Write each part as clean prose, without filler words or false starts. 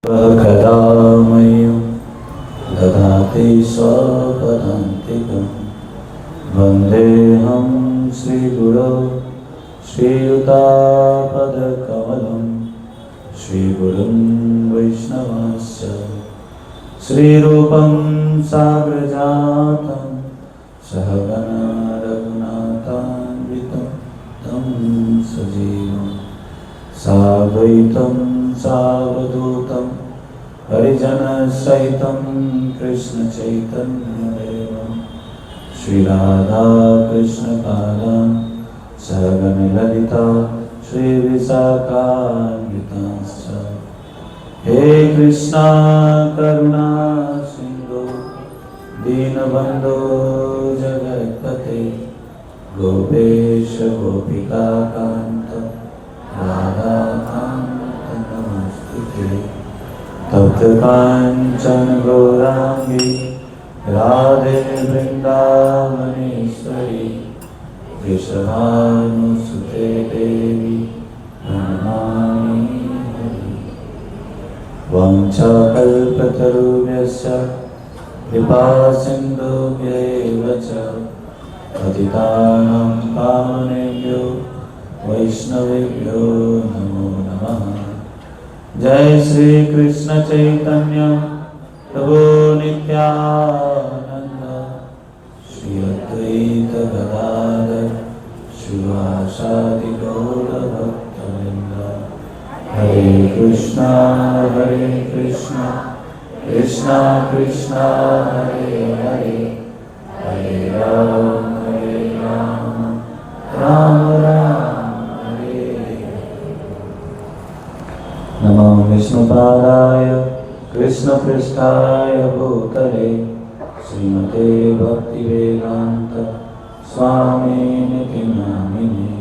कदामयं ददाति स्वपदान्तिकं वन्देऽहं श्रीगुरो श्रीयुतापदकमलं श्रीगुरुं वैष्णवस्य श्रीरूपं साग्रजातं सहगणा रघुनाथान्वितं तं सजीवं साद्वैतं सावधूतं हरिजनसहितं कृष्णचैतन्यदेवं श्रीराधा कृष्णपादान् सहगण ललिता श्रीविशाखान्वितांश्च हे कृष्णा करुणा सिन्धु दीनबन्धो जगत्पते गोपेश गोपिकान्त राधाकान्त नमोस्तुते तप्त काञ्चन गौराङ्गी राधे वृन्दावनेश्वरी वृषभानुसुते देवी प्रणमामि वाञ्छाकल्पतरुभ्यश्च कृपासिन्धुभ्यैव च पतितानां पावनेभ्यो वैष्णवेभ्यो नमो नमः। जय श्री कृष्ण चैतन्य प्रभु नित्यानंद श्री अद्वैत गदाधर शिवासादि गौर भक्तवृंद। हरे कृष्णा कृष्णा कृष्णा हरे हरे हरे राम राम राम हरे हरे। नमो विष्णुपादाय कृष्णपृष्ठाय भूतले श्रीमते भक्तिवेदांत स्वामिनिति नामिने।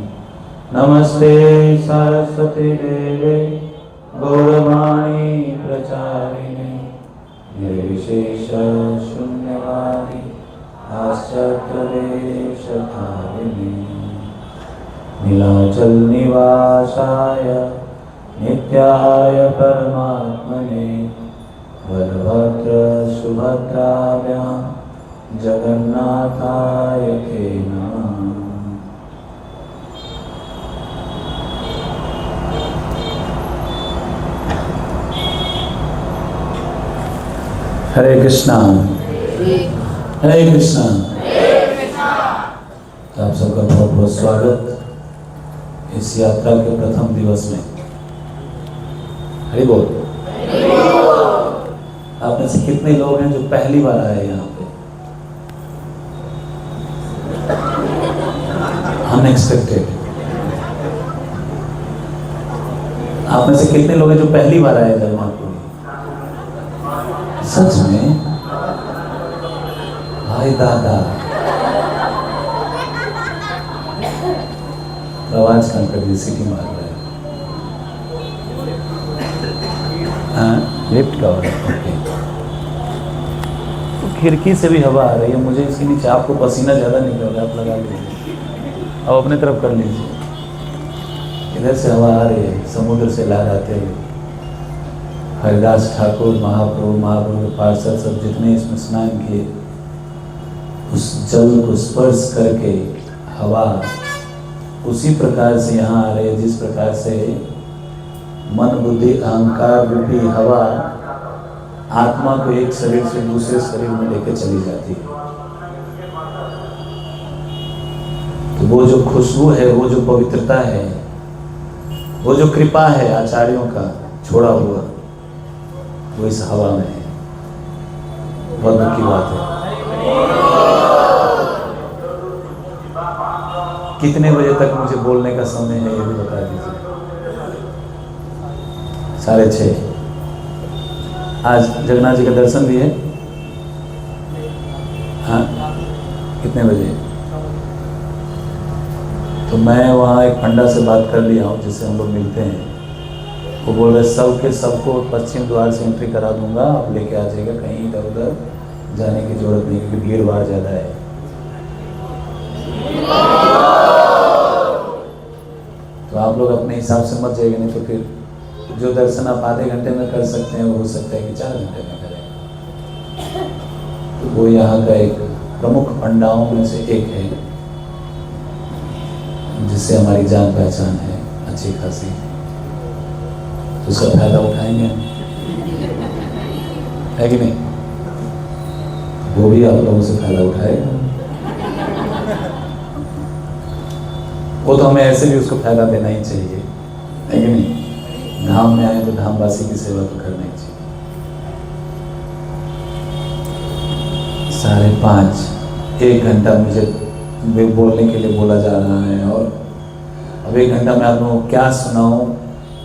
नमस्ते सरस्वती देवे गौरवाणी प्रचारिणे निर्विशेष शून्यवादी आश्चर्यदेशधारिणे नीलाचल निवासाय नित्याय परमात्मने बलभद्र सुभद्राभ्यां जगन्नाथाय ते नमः। हरे कृष्णा हरे कृष्णा। आप सबका बहुत बहुत स्वागत इस यात्रा के प्रथम दिवस में। हरि बोल। आप में से कितने लोग हैं जो पहली बार आए यहाँ पे? अनएक्सपेक्टेड। आप में से कितने लोग हैं जो पहली बार आए जलमापुर? सच में? भाई दादा आवाज कम कर दी, सीटी मार रहा है। लिफ्ट का ओके। तो खिड़की से भी हवा आ रही है, मुझे इसके नीचे आपको पसीना ज़्यादा निकल रहा है, आप लगा लीजिए। अब अपने तरफ कर लीजिए। इधर से हवा आ रही है, समुद्र से लहर आते हुए। हरिदास ठाकुर महाप्रभु के पार्षद सब जितने इसमें स्नान किए, उस जल को स्पर्श करके हवा उसी प्रकार से यहाँ आ रही है जिस प्रकार से मन बुद्धि अहंकार रूपी हवा आत्मा को एक शरीर से दूसरे शरीर में लेकर चली जाती है। तो वो जो खुशबू है, वो जो पवित्रता है, वो जो कृपा है आचार्यों का छोड़ा हुआ, वो इस हवा में है। बहुत दुख की बात है। कितने बजे तक मुझे बोलने का समय है ये भी बता दीजिए। 6:30। आज जगन्नाथ जी का दर्शन भी है। हाँ, कितने बजे? तो मैं वहाँ एक पंडा से बात कर लिया हूँ जिससे हम लोग मिलते हैं। वो बोल रहे सबको पश्चिम द्वार से एंट्री करा दूंगा, आप लेके आ जाइएगा, कहीं इधर उधर जाने की जरूरत नहीं क्योंकि भीड़ भाड़ ज़्यादा है। तो आप लोग अपने हिसाब से मत जाइएगा, नहीं तो फिर तो जो दर्शन आप आधे घंटे में कर सकते हैं वो हो सकता है कि 4 घंटे में करें। तो वो यहाँ का एक प्रमुख पंडाओं में से एक है, जिससे हमारी जान पहचान है अच्छी खासी, तो उसका फायदा उठाएंगे हम, है कि नहीं? वो भी आप लोगों से फायदा उठाएगा। वो तो हमें ऐसे भी उसको फायदा देना ही चाहिए, है कि नहीं? धाम में आए तो धामवासी की सेवा तो करना ही चाहिए। 5:30 1 घंटा मुझे बोलने के लिए बोला जा रहा है, और अब 1 घंटा मैं आप लोगों को क्या सुनाऊं,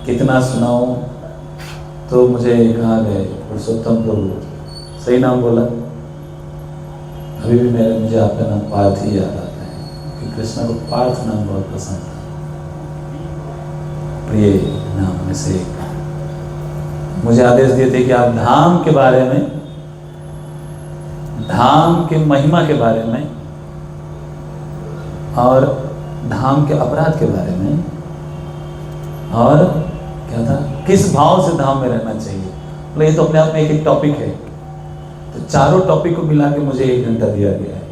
कितना सुनाऊं? तो मुझे कहा गए पुरुषोत्तम प्रभु, सही नाम बोला? अभी भी मुझे आपका नाम पार्थ ही याद आता है, क्योंकि कृष्ण को पार्थ नाम बहुत पसंद था, प्रिय नाम में से एक। मुझे आदेश दिए थे कि आप धाम के बारे में, धाम के महिमा के बारे में, और धाम के अपराध के बारे में, और क्या था, किस भाव से धाम में रहना चाहिए। मतलब ये तो अपने आप में एक टॉपिक है, तो चारों टॉपिक को मिला के मुझे 1 घंटा दिया गया है।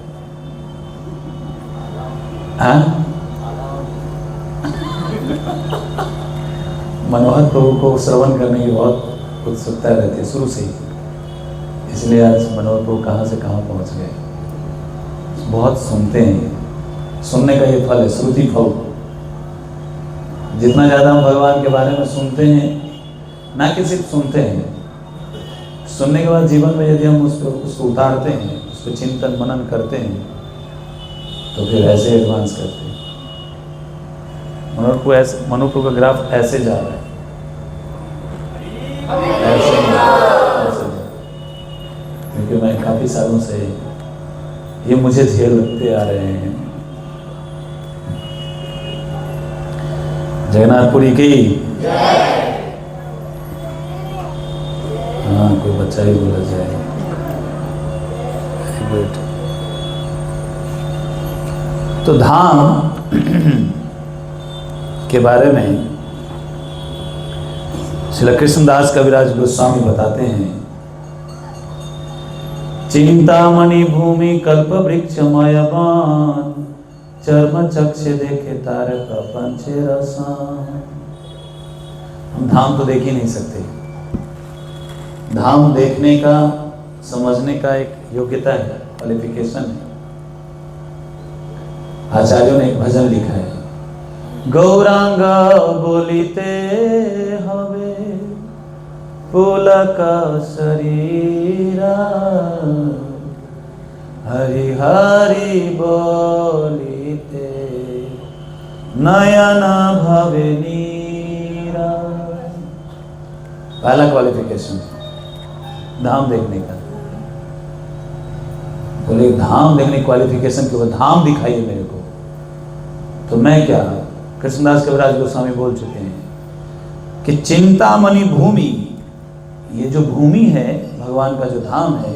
मनोहर प्रभु को श्रवण करने की बहुत उत्सुकता रहती है शुरू से ही, इसलिए आज मनोहर प्रभु कहाँ से कहाँ पहुँच गए। बहुत सुनते हैं, सुनने का ये फल है, श्रुति फल। जितना ज़्यादा हम भगवान के बारे में सुनते हैं, ना कि सिर्फ सुनते हैं, सुनने के बाद जीवन में यदि हम उसको उतारते हैं, उस पर चिंतन मनन करते हैं, तो फिर ऐसे एडवांस करते हैं। मनोहर का ग्राफ ऐसे जा रहा है, ऐसे क्योंकि मैं काफ़ी सालों से ये मुझे झेलते आ रहे हैं। जगन्नाथपुरी की हाँ, कोई बच्चा ही बोला जाए। तो धाम के बारे में श्री कृष्णदास कविराज गोस्वामी बताते हैं, चिंतामणि भूमि कल्प वृक्ष मयवान, चर्म चक्ष देखे तारे प्रपंच रसान। हम धाम तो देख ही नहीं सकते, धाम देखने का, समझने का एक योग्यता है, क्वालिफिकेशन है। आचार्यों ने एक भजन लिखा है, गौरांग बोलिते हवे पुलक शरीरा, हरि हरि बोलिते नयन भवे नीरा। पहला क्वालिफिकेशन धाम देखने का। बोले धाम देखने क्वालिफिकेशन के बाद धाम दिखाइए मेरे को, तो मैं क्या, कृष्णदास कविराज गोस्वामी बोल चुके हैं कि चिंतामणि भूमि, ये जो भूमि है, भगवान का जो धाम है,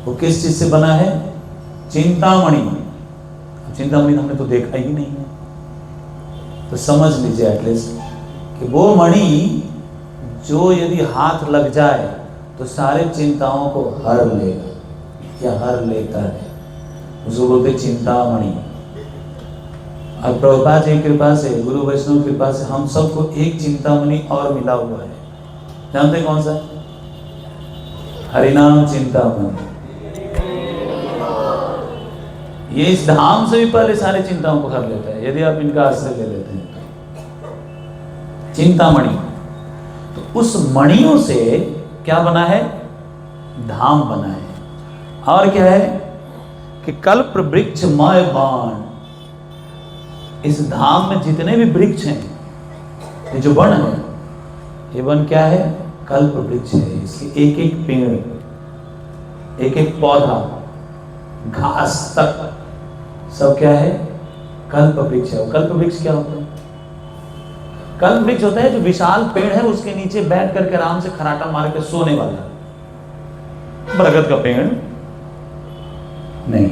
वो किस चीज से बना है? चिंतामणि। चिंतामणि हमने तो देखा ही नहीं है, तो समझ लीजिए एटलीस्ट कि वो मणि जो यदि हाथ लग जाए तो सारे चिंताओं को हर लेगा, या हर लेता है, उसको बोलते चिंतामणि। और प्रभुपाद जी की कृपा से, गुरु वैष्णव की कृपा से हम सबको एक चिंतामणि और मिला हुआ है। जानते कौन सा? हरिनाम चिंतामणि। ये इस धाम से भी पहले सारे चिंताओं को हर लेता है, यदि आप इनका आश्रय ले लेते हैं। चिंतामणि, तो उस मणियों से क्या बना है? धाम बना है। और क्या है कि कल्प वृक्ष मय बाण, इस धाम में जितने भी वृक्ष हैं, ये जो वन है, ये वन क्या है? कल्प वृक्ष है। इसके एक एक पेड़, एक एक पौधा, घास तक सब क्या है? कल्प वृक्ष है। कल्प वृक्ष क्या होता है? कल्प वृक्ष होता है जो विशाल पेड़ है, उसके नीचे बैठ करके आराम से खराटा मार के सोने वाला। बरगद का पेड़ नहीं।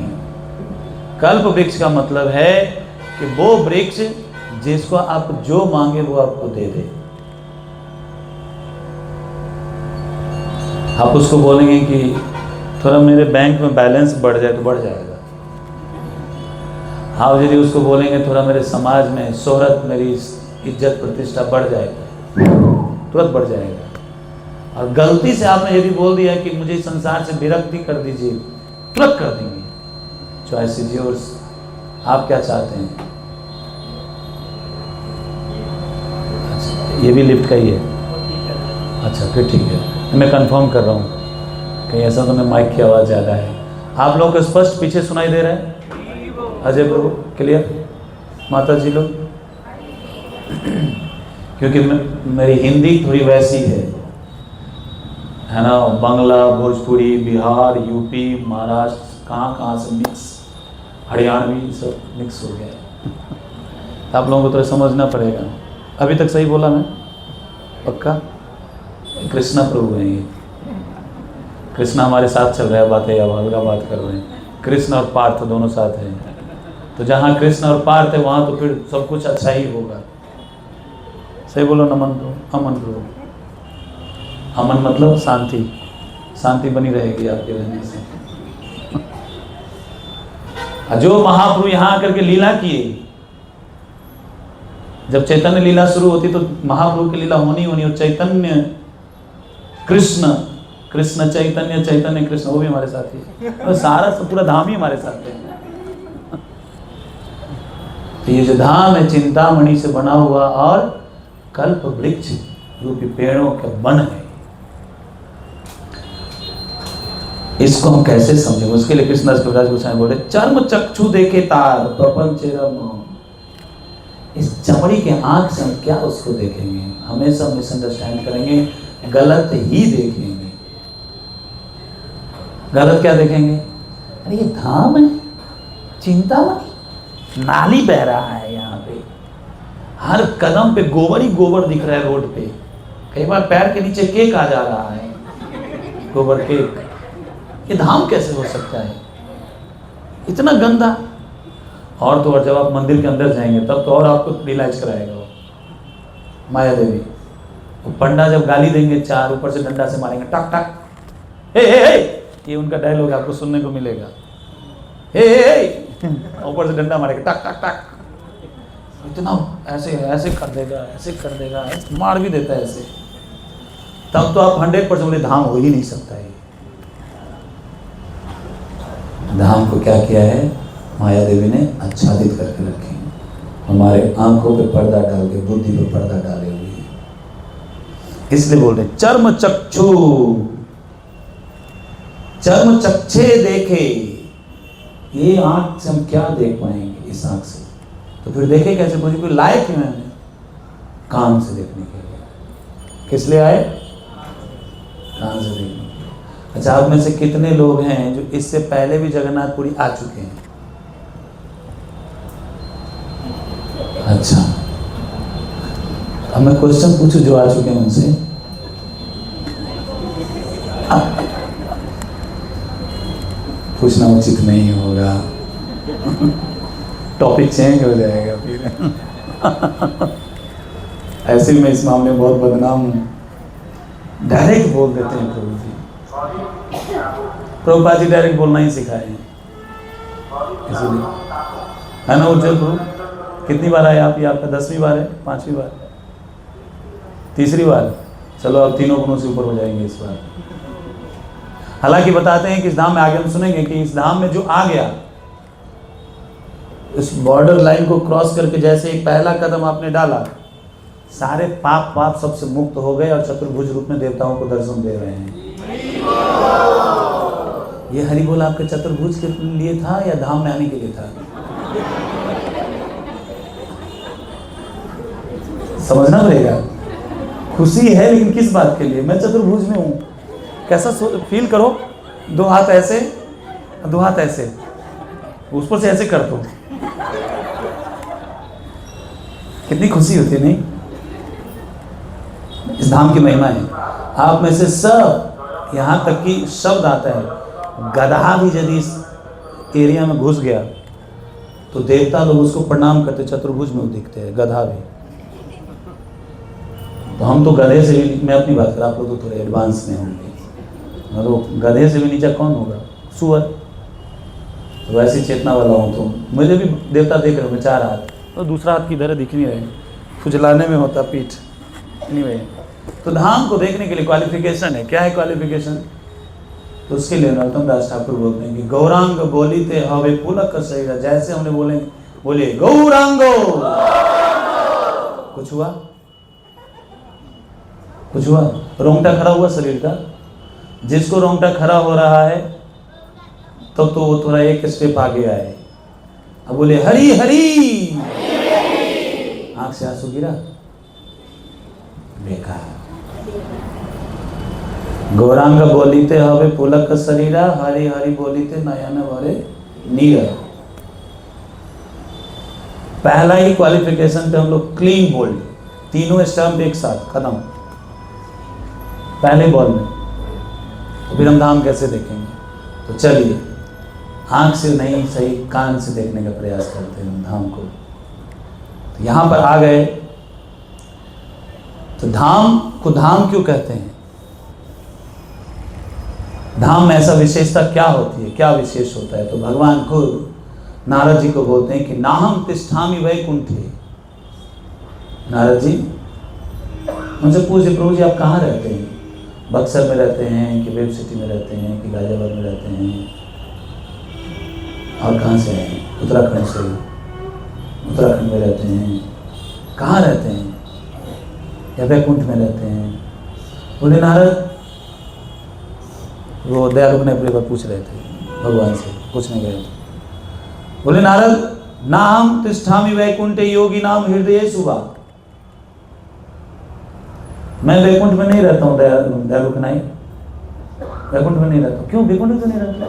कल्प वृक्ष का मतलब है कि वो वृक्ष जिसको आप जो मांगे वो आपको दे दे। आप उसको बोलेंगे कि थोड़ा मेरे बैंक में बैलेंस बढ़ जाए तो बढ़ जाएगा। आप यदि उसको बोलेंगे थोड़ा मेरे समाज में शोहरत, मेरी इज्जत प्रतिष्ठा बढ़ जाएगा, तुरंत बढ़ जाएगा। और गलती से आपने यदि बोल दिया कि मुझे इस संसार से विरक्ति कर दीजिए, तुरंत कर देंगे। चॉइस इज योर्स, आप क्या चाहते हैं? अच्छा, ये भी लिफ्ट का ही है। अच्छा फिर ठीक है, मैं कंफर्म कर रहा हूँ कहीं ऐसा तो मैं माइक की आवाज़ ज़्यादा है। आप लोगों को स्पष्ट पीछे सुनाई दे रहा है? अजय प्रभु क्लियर? माता जी लोग? क्योंकि मेरी हिंदी थोड़ी वैसी है ना, बांग्ला, भोजपुरी, बिहार, यूपी, महाराष्ट्र, कहाँ से मिक्स, हरियाणवी सब मिक्स हो गया। तो आप लोगों को तो समझना पड़ेगा। अभी तक सही बोला मैं? पक्का? कृष्णा प्रभु हैं ये। कृष्णा हमारे साथ चल रहा है, बातें अब अलग बात कर रहे हैं। कृष्ण और पार्थ दोनों साथ हैं, तो जहाँ कृष्ण और पार्थ है वहाँ तो फिर सब कुछ अच्छा ही होगा। सही बोलो नमन प्रभु, अमन प्रभु। अमन मतलब शांति, शांति बनी रहेगी आपके रहने से। जो महाप्रभु यहाँ आकर के लीला किए, जब चैतन्य लीला शुरू होती तो महाप्रभु की लीला होनी और चैतन्य कृष्ण, कृष्ण चैतन्य, चैतन्य कृष्ण, वो भी हमारे साथ ही, और सारा सब पूरा धाम ही हमारे साथ है। तो ये जो धाम है चिंतामणि से बना हुआ और कल्प वृक्ष रूपी पेड़ों का वन है। इसको हम कैसे समझेंगे? उसके लिए कृष्णदास कविराज गोस्वामी बोले, चर्म चक्षु देखे तार प्रपंच रम। इस चमड़ी के आंख से हम क्या उसको देखेंगे? हमेशा मिसअंडरस्टैंड करेंगे, गलत ही देखेंगे। गलत क्या देखेंगे? अरे ये धाम है, चिंतामणि, नाली बह रहा है यहाँ पे, हर कदम पे गोबर ही गोबर दिख रहा है रोड पे, कई बार पैर के नीचे केक आ जा रहा है, गोबर केक। ये धाम कैसे हो सकता है? इतना गंदा। और तो और जब आप मंदिर के अंदर जाएंगे तब तो और आपको रियलाइज कराएगा वो माया देवी। वो पंडा जब गाली देंगे, चार ऊपर से डंडा से मारेंगे, टक टक, हे, ये उनका डायलॉग आपको सुनने को मिलेगा। हे ऊपर से डंडा मारेगा, टक टक टक, इतना ऐसे ऐसे कर देगा, ऐसे कर देगा, मार भी देता है ऐसे। तब तो आप 100% बोले धाम हो ही नहीं सकता है। धाम को क्या किया है? माया देवी ने आच्छादित करके रखे, हमारे आंखों पे पर्दा डाल के, बुद्धि पे पर्दा डाले हुए। इसलिए बोल रहे चर्म चक्षु, चर्म चक्षे देखे। ये आंख से हम क्या देख पाएंगे? इस आंख से तो फिर देखे कैसे? मुझे कोई लायक क्यों है? कान से देखने के लिए। किस लिए आए? कान से देखने। अच्छा, आप में से कितने लोग हैं जो इससे पहले भी जगन्नाथपुरी आ चुके हैं? अच्छा, अब मैं क्वेश्चन पूछूं जो आ चुके हैं उनसे। पूछना उचित नहीं होगा, टॉपिक चेंज हो जाएगा फिर। ऐसे भी मैं इस मामले में बहुत बदनाम हूँ। डायरेक्ट बोल देते हैं प्रभु जी। प्रभुपाद जी डायरेक्ट बोलना ही सिखाए हैं, इसलिए है ना। उज्जवल प्रभु कितनी बार आए आप? ये आपका 10वीं बार है, 5वीं बार, 3री बार? चलो अब तीनों गुणों से ऊपर हो जाएंगे इस बार। हालांकि बताते हैं कि इस धाम में आगे हम सुनेंगे कि इस धाम में जो आ गया, इस बॉर्डर लाइन को क्रॉस करके जैसे एक पहला कदम आपने डाला, सारे पाप सबसे मुक्त हो गए और चतुर्भुज रूप में देवताओं को दर्शन दे रहे हैं। ये हरि बोल आपके चतुर्भुज के लिए था या धाम में आने के लिए था? समझना पड़ेगा। खुशी है लेकिन किस बात के लिए? मैं चतुर्भुज में हूँ। कैसा फील करो, 2 हाथ ऐसे, 2 हाथ ऐसे, उस पर से ऐसे कर दो, कितनी खुशी होती है नहीं? इस धाम की महिमा है। आप में से सब, यहाँ तक कि शब्द आता है, गधा भी यदि इस एरिया में घुस गया तो देवता लोग उसको प्रणाम करते, चतुर्भुज में दिखते हैं गधा भी। तो हम तो गधे से, मैं अपनी बात कर, आप लोग तो थोड़े एडवांस में होंगे। मतलब गधे से भी नीचा कौन होगा, सुअर। तो वैसी चेतना वाला हूँ, तो मुझे भी देवता देख रहे हो, 4 हाथ, तो दूसरा हाथ किधर है दिख नहीं रहे, खुजलाने में होता पीठ। एनीवे, तो धाम को देखने के लिए क्वालिफिकेशन है। क्या है क्वालिफिकेशन? तो उसके लिए नरोत्तम दास ठाकुर बोलते हैं कि गौरांग बोलीते हवे पुलक शरीर, जैसे हमने बोले गौरांगो, कुछ हुआ? कुछ हुआ? रोंगटा खड़ा हुआ शरीर का। जिसको रोंगटा खड़ा हो रहा है तो वो थोड़ा एक स्टेप आगे आए। अब बोले हरी हरी, आंख से आंसू गिरा, बेकार। गौरांग बोलीते हवे पुलक शरीरा, हरि हरि बोलीते नयन भरे नीर। पहला ही क्वालिफिकेशन पे हम लोग क्लीन बोल्ड, तीनों स्टंप एक साथ खत्म पहले बॉल में। तो फिर हम धाम कैसे देखेंगे? तो चलिए, आंख से नहीं सही कान से देखने का प्रयास करते हैं धाम को। तो यहाँ पर आ गए, तो धाम को धाम क्यों कहते हैं? धाम में ऐसा विशेषता क्या होती है, क्या विशेष होता है? तो भगवान खुद नारद जी को बोलते हैं कि नाहम तिष्ठामि वैकुंठे। नारद जी उनसे पूछे, प्रभु जी आप कहाँ रहते हैं? बक्सर में रहते हैं कि वेब सिटी में रहते हैं कि गाजियाबाद में रहते हैं, और कहाँ से हैं? उत्तराखंड से। उत्तराखंड में रहते हैं। कहाँ रहते हैं? या वैकुंठ में रहते हैं। बोले नारद, वो दयालु ने अपने बार पूछ रहे थे भगवान से, पूछने गए थे। बोले नारद, नाम तिष्ठामि वैकुंठे योगी नाम हृदय सुबह। मैं वैकुंठ में नहीं रहता हूँ दयालु कनाई, वैकुंठ में नहीं रहता हूँ। क्यों वैकुंठ में नहीं रहता?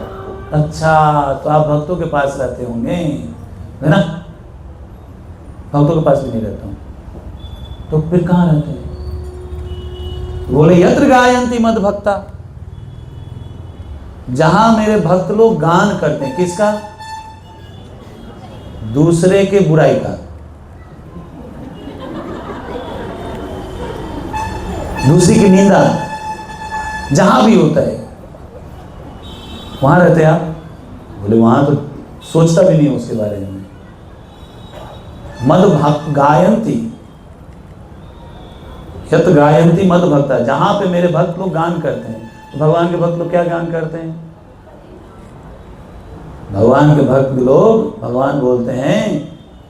अच्छा, तो आप भक्तों के पास रहते होंगे, है ना? भक्तों के पास भी नहीं रहता हूँ, तो फिर कहाँ रहते हैं? बोले यत्र गायन्ति मद भक्ता, जहां मेरे भक्त लोग गान करते हैं। किसका? दूसरे के बुराई का, दूसरी की निंदा, जहां भी होता है वहां रहते हैं आप? बोले वहां तो सोचता भी नहीं है उसके बारे में। मद भक्त गायन्ति, यत गायन्ति मद भक्ता, जहां पे मेरे भक्त लोग गान करते हैं। तो भगवान के भक्त लोग क्या गान करते हैं? भगवान के भक्त लोग, भगवान बोलते हैं,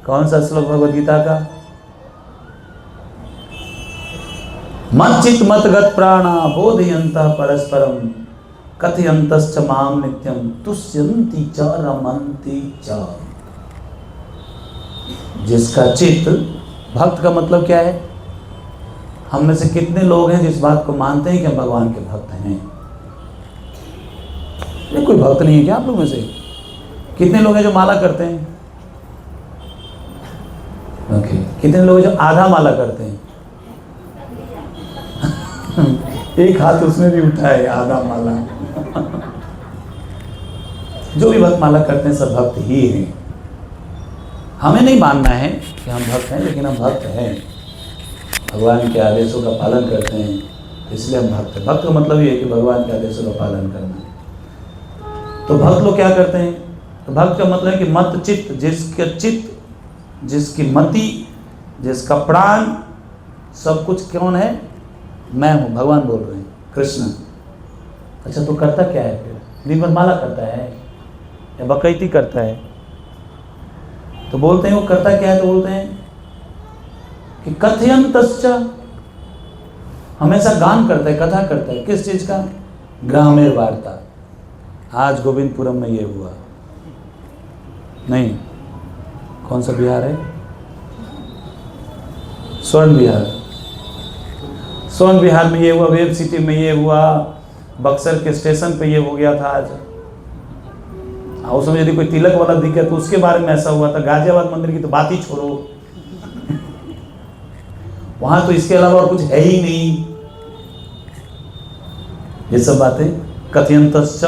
कौन सा श्लोक भगवद गीता का? मच्चित मतगत प्राणा बोधयन्तः परस्परम कथयन्तश्च माम नित्यम तुष्यन्ति च रमन्ति च। जिसका चित्त, भक्त का मतलब क्या है? हम में से कितने लोग हैं जिस बात को मानते हैं कि हम भगवान के भक्त हैं? ये कोई भक्त नहीं है क्या आप लोग में से? कितने लोग हैं जो माला करते हैं? ओके, कितने लोग हैं जो आधा माला करते हैं? एक हाथ उसमें भी उठा है, आधा माला। जो भी भक्त माला करते हैं सब भक्त ही हैं। हमें नहीं मानना है कि हम भक्त हैं, लेकिन हम भक्त हैं, भगवान के आदेशों का पालन करते हैं, इसलिए हम भक्त हैं। भक्त का मतलब ये है कि भगवान के आदेशों का पालन करना। तो भक्त लोग क्या करते हैं? तो भक्त का मतलब है कि मत चित्त, जिसके चित्त, जिसकी मति, जिसका प्राण, सब कुछ कौन है? मैं हूँ। भगवान बोल रहे हैं, कृष्ण। अच्छा, तो करता क्या है फिर? दिन भर माला करता है या बकैती करता है? तो बोलते हैं वो करता क्या है? तो बोलते हैं कि कथयन्तश्च, हमेशा गान करता है, कथा करता है। किस चीज का? ग्रामीण वार्ता। आज गोविंदपुरम में ये हुआ, नहीं, कौन सा बिहार है? स्वर्ण बिहार। स्वर्ण बिहार में ये हुआ, वेब सिटी में ये हुआ, बक्सर के स्टेशन पे ये हो गया था आज। उसमें यदि कोई तिलक वाला दिखे तो उसके बारे में ऐसा हुआ था। गाजियाबाद मंदिर की तो बात ही छोड़ो, वहां तो इसके अलावा और कुछ है ही नहीं। ये सब बातें कथयन्तश्च,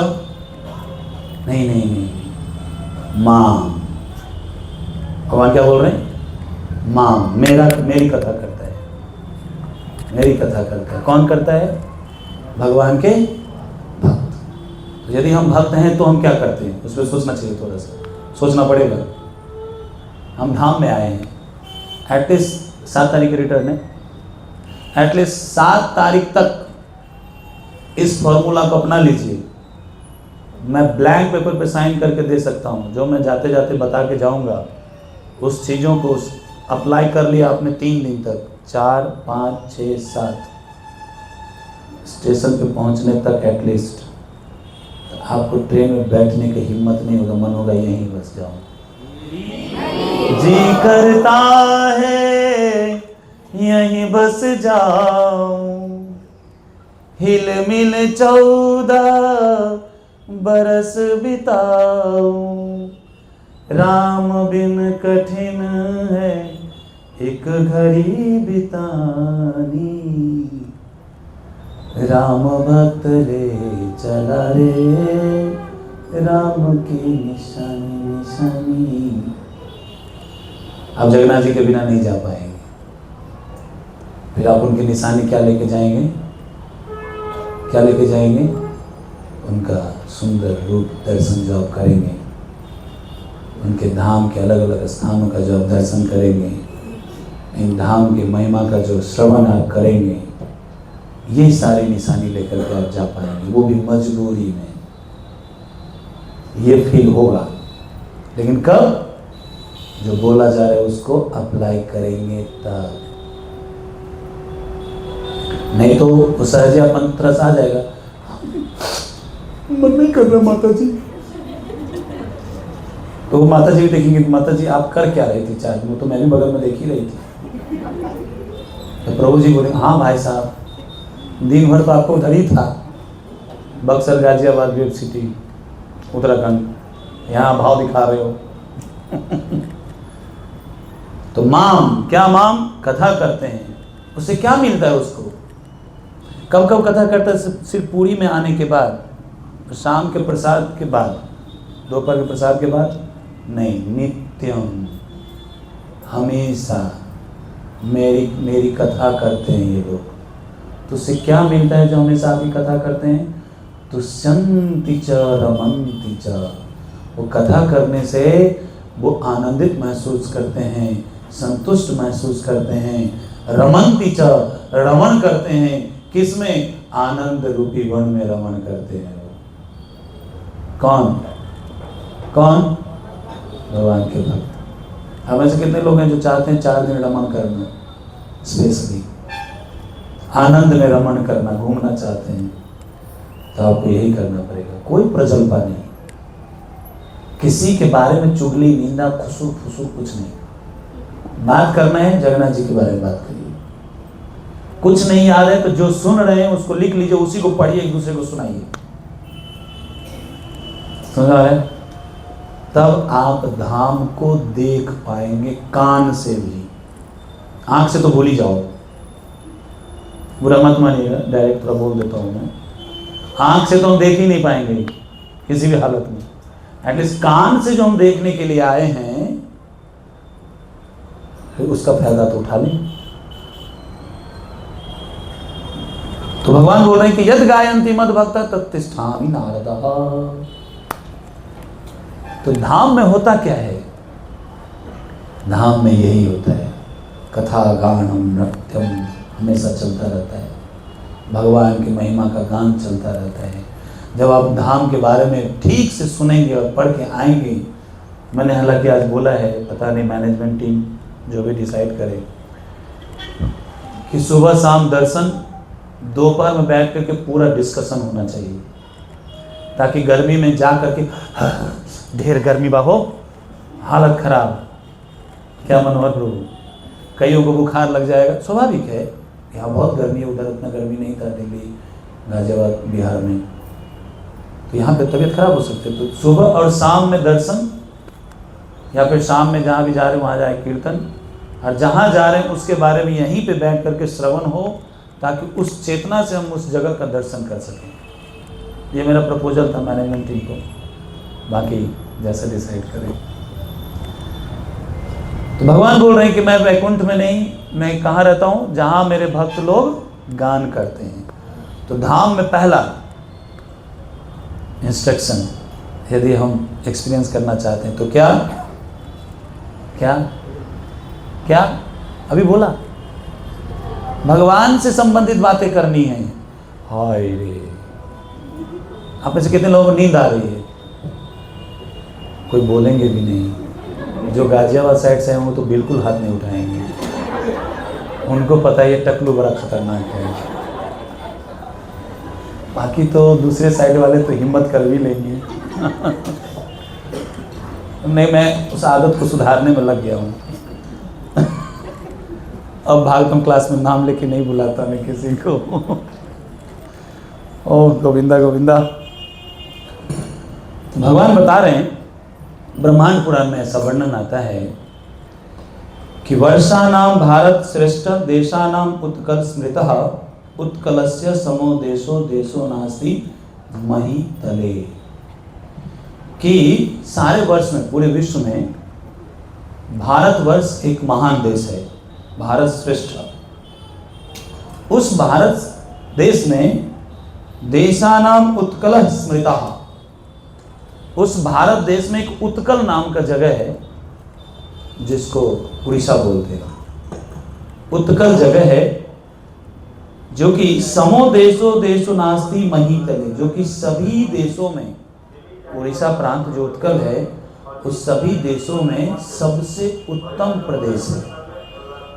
नहीं नहीं नहीं, मां। भगवान क्या बोल रहे हैं? मां, मेरी कथा करता है, मेरी कथा करता है। कौन करता है? भगवान के भक्त। यदि हम भक्त हैं तो हम क्या करते हैं, उस पर सोचना चाहिए, थोड़ा सा सोचना पड़ेगा। हम धाम में आए हैं, एटलीस्ट 7 तारीख की रिटर्न है, एटलीस्ट 7 तारीख तक इस फॉर्मूला को अपना लीजिए। मैं ब्लैंक पेपर पे साइन करके दे सकता हूँ, जो मैं जाते जाते बता के जाऊँगा, उस चीज़ों को अप्लाई कर लिया आपने 3 दिन तक, 4, 5, 6, 7 स्टेशन पे पहुँचने तक एटलीस्ट आपको ट्रेन में बैठने की हिम्मत नहीं होगा, मन होगा यहीं बस जाऊँ। जी करता है यहीं बस जाऊं, हिल मिल 14 बरस बिताऊं, राम बिन कठिन है एक घड़ी बितानी, राम भक्त ले चला रे, राम की निशानी निशानी। आप जगन्नाथ जी के बिना नहीं जा पाएंगे, फिर आप उनकी निशानी क्या लेके जाएंगे, क्या लेके जाएंगे? उनका सुंदर रूप दर्शन जो आप करेंगे, उनके धाम के अलग अलग स्थानों का जो आप दर्शन करेंगे, इन धाम की महिमा का जो श्रवण आप करेंगे, ये सारी निशानी लेकर के आप जा पाएंगे, वो भी मजबूरी में। ये फील होगा, लेकिन कब? जो बोला जा रहा है उसको अप्लाई करेंगे तब, नहीं तो वो सहजापन तरस आ जाएगा, मन नहीं कर रहा माता जी। तो वो माता जी भी देखेंगे, माता जी आप कर क्या रही थी 4 दिन, तो मैं भी बगल में देख ही रही थी। तो प्रभु जी बोले, हाँ भाई साहब, दिन भर तो आपको उधर ही था, बक्सर, गाजियाबाद, वेब सिटी, उत्तराखंड, यहाँ भाव दिखा रहे हो। तो माम, क्या माम? कथा करते हैं, उससे क्या मिलता है उसको? कब कब कथा करता है? सिर्फ पूरी में आने के बाद, शाम के प्रसाद के बाद, दोपहर के प्रसाद के बाद नहीं, नित्यम, हमेशा मेरी कथा करते हैं ये लोग। तो उससे क्या मिलता है जो हमेशा आपकी कथा करते हैं? तुष्यन्ति च रमन्ति च, वो कथा करने से वो आनंदित महसूस करते हैं, संतुष्ट महसूस करते हैं, रमन्ति च, रमण करते हैं, किसमें? आनंद रूपी वन में रमण करते हैं। कौन कौन? भगवान के भक्त। अब ऐसे कितने लोग हैं जो चाहते हैं 4 दिन रमण करना, स्पेशली आनंद में रमण करना, घूमना चाहते हैं, तो आपको यही करना पड़ेगा। कोई प्रजल्पा नहीं, किसी के बारे में चुगली, निंदा, खुसू फुसू कुछ नहीं। बात करना है जगन्नाथ जी के बारे में बात करिए। कुछ नहीं याद है तो जो सुन रहे हैं उसको लिख लीजिए, उसी को पढ़िए, एक दूसरे को सुनाइए। समझ रहे? तब आप धाम को देख पाएंगे, कान से भी। आंख से तो भूल ही जाओ, बुरा मत मानिएगा, डायरेक्ट थोड़ा बोल देता हूँ मैं। आंख से तो हम देख ही नहीं पाएंगे किसी भी हालत में, एटलीस्ट कान से जो हम देखने के लिए आए हैं, फिर उसका फायदा तो उठा लें। तो भगवान बोल रहे हैं कि यद गायन्ति मद भक्ता तत्तिष्ठामि नारदः। तो धाम में होता क्या है? धाम में यही होता है, कथा गानम नृत्यम हमेशा चलता रहता है, भगवान की महिमा का गान चलता रहता है। जब आप धाम के बारे में ठीक से सुनेंगे और पढ़ के आएंगे, मैंने हालांकि आज बोला है, पता नहीं मैनेजमेंट टीम जो भी डिसाइड करे कि सुबह शाम दर्शन, दोपहर में बैठ करके पूरा डिस्कशन होना चाहिए, ताकि गर्मी में जा करके ढेर गर्मी बाहो, हालत खराब, क्या मनोहर प्रभु, कईयों को बुखार लग जाएगा, स्वाभाविक है, यहाँ बहुत गर्मी है, उधर उतना गर्मी नहीं था, दिल्ली, गाजियाबाद, बिहार में, तो यहाँ पे तबीयत खराब हो सकती है। तो सुबह और शाम में दर्शन, या फिर शाम में जहाँ भी जा रहे हैं वहाँ जाए कीर्तन, और जहाँ जा रहे हैं उसके बारे में यहीं पे बैठ करके श्रवण हो, ताकि उस चेतना से हम उस जगह का दर्शन कर सकें। ये मेरा प्रपोजल था मैनेजमेंट टीम को, बाकी जैसे डिसाइड करें। तो भगवान बोल रहे हैं कि मैं वैकुंठ में नहीं, मैं कहाँ रहता हूँ? जहाँ मेरे भक्त लोग गान करते हैं। तो धाम में पहला इंस्ट्रक्शन यदि हम एक्सपीरियंस करना चाहते हैं तो क्या क्या क्या अभी बोला, भगवान से संबंधित बातें करनी है। हाय रे, आप में से कितने लोगों को नींद आ रही है? कोई बोलेंगे भी नहीं। जो गाजियाबाद साइड से हैं वो तो बिल्कुल हाथ नहीं उठाएंगे, उनको पता है ये टकलू बड़ा खतरनाक है। बाकी तो दूसरे साइड वाले तो हिम्मत कर भी लेंगे। नहीं, मैं उस आदत को सुधारने में लग गया हूँ। अब भागवतम क्लास में नाम लेके नहीं बुलाता मैं किसी को। ओह गोविंदा गोविंदा। भगवान बता रहे हैं, ब्रह्मांड पुराण में ऐसा वर्णन आता है कि वर्षानाम भारत श्रेष्ठ देशानाम उत्कल स्मृतः उत्कलस्य समो देशो देशो नास्ति मही तले। कि सारे वर्ष में, पूरे विश्व में भारतवर्ष एक महान देश है, भारत श्रेष्ठ। उस भारत देश में देशानाम उत्कल स्मृतः, उस भारत देश में एक उत्कल नाम का जगह है जिसको उड़ीसा बोलते हैं। उत्कल जगह है जो कि समो देशो देशो नास्ति मही तले, जो कि सभी देशों में, उड़ीसा प्रांत जो उत्कल है उस सभी देशों में सबसे उत्तम प्रदेश है।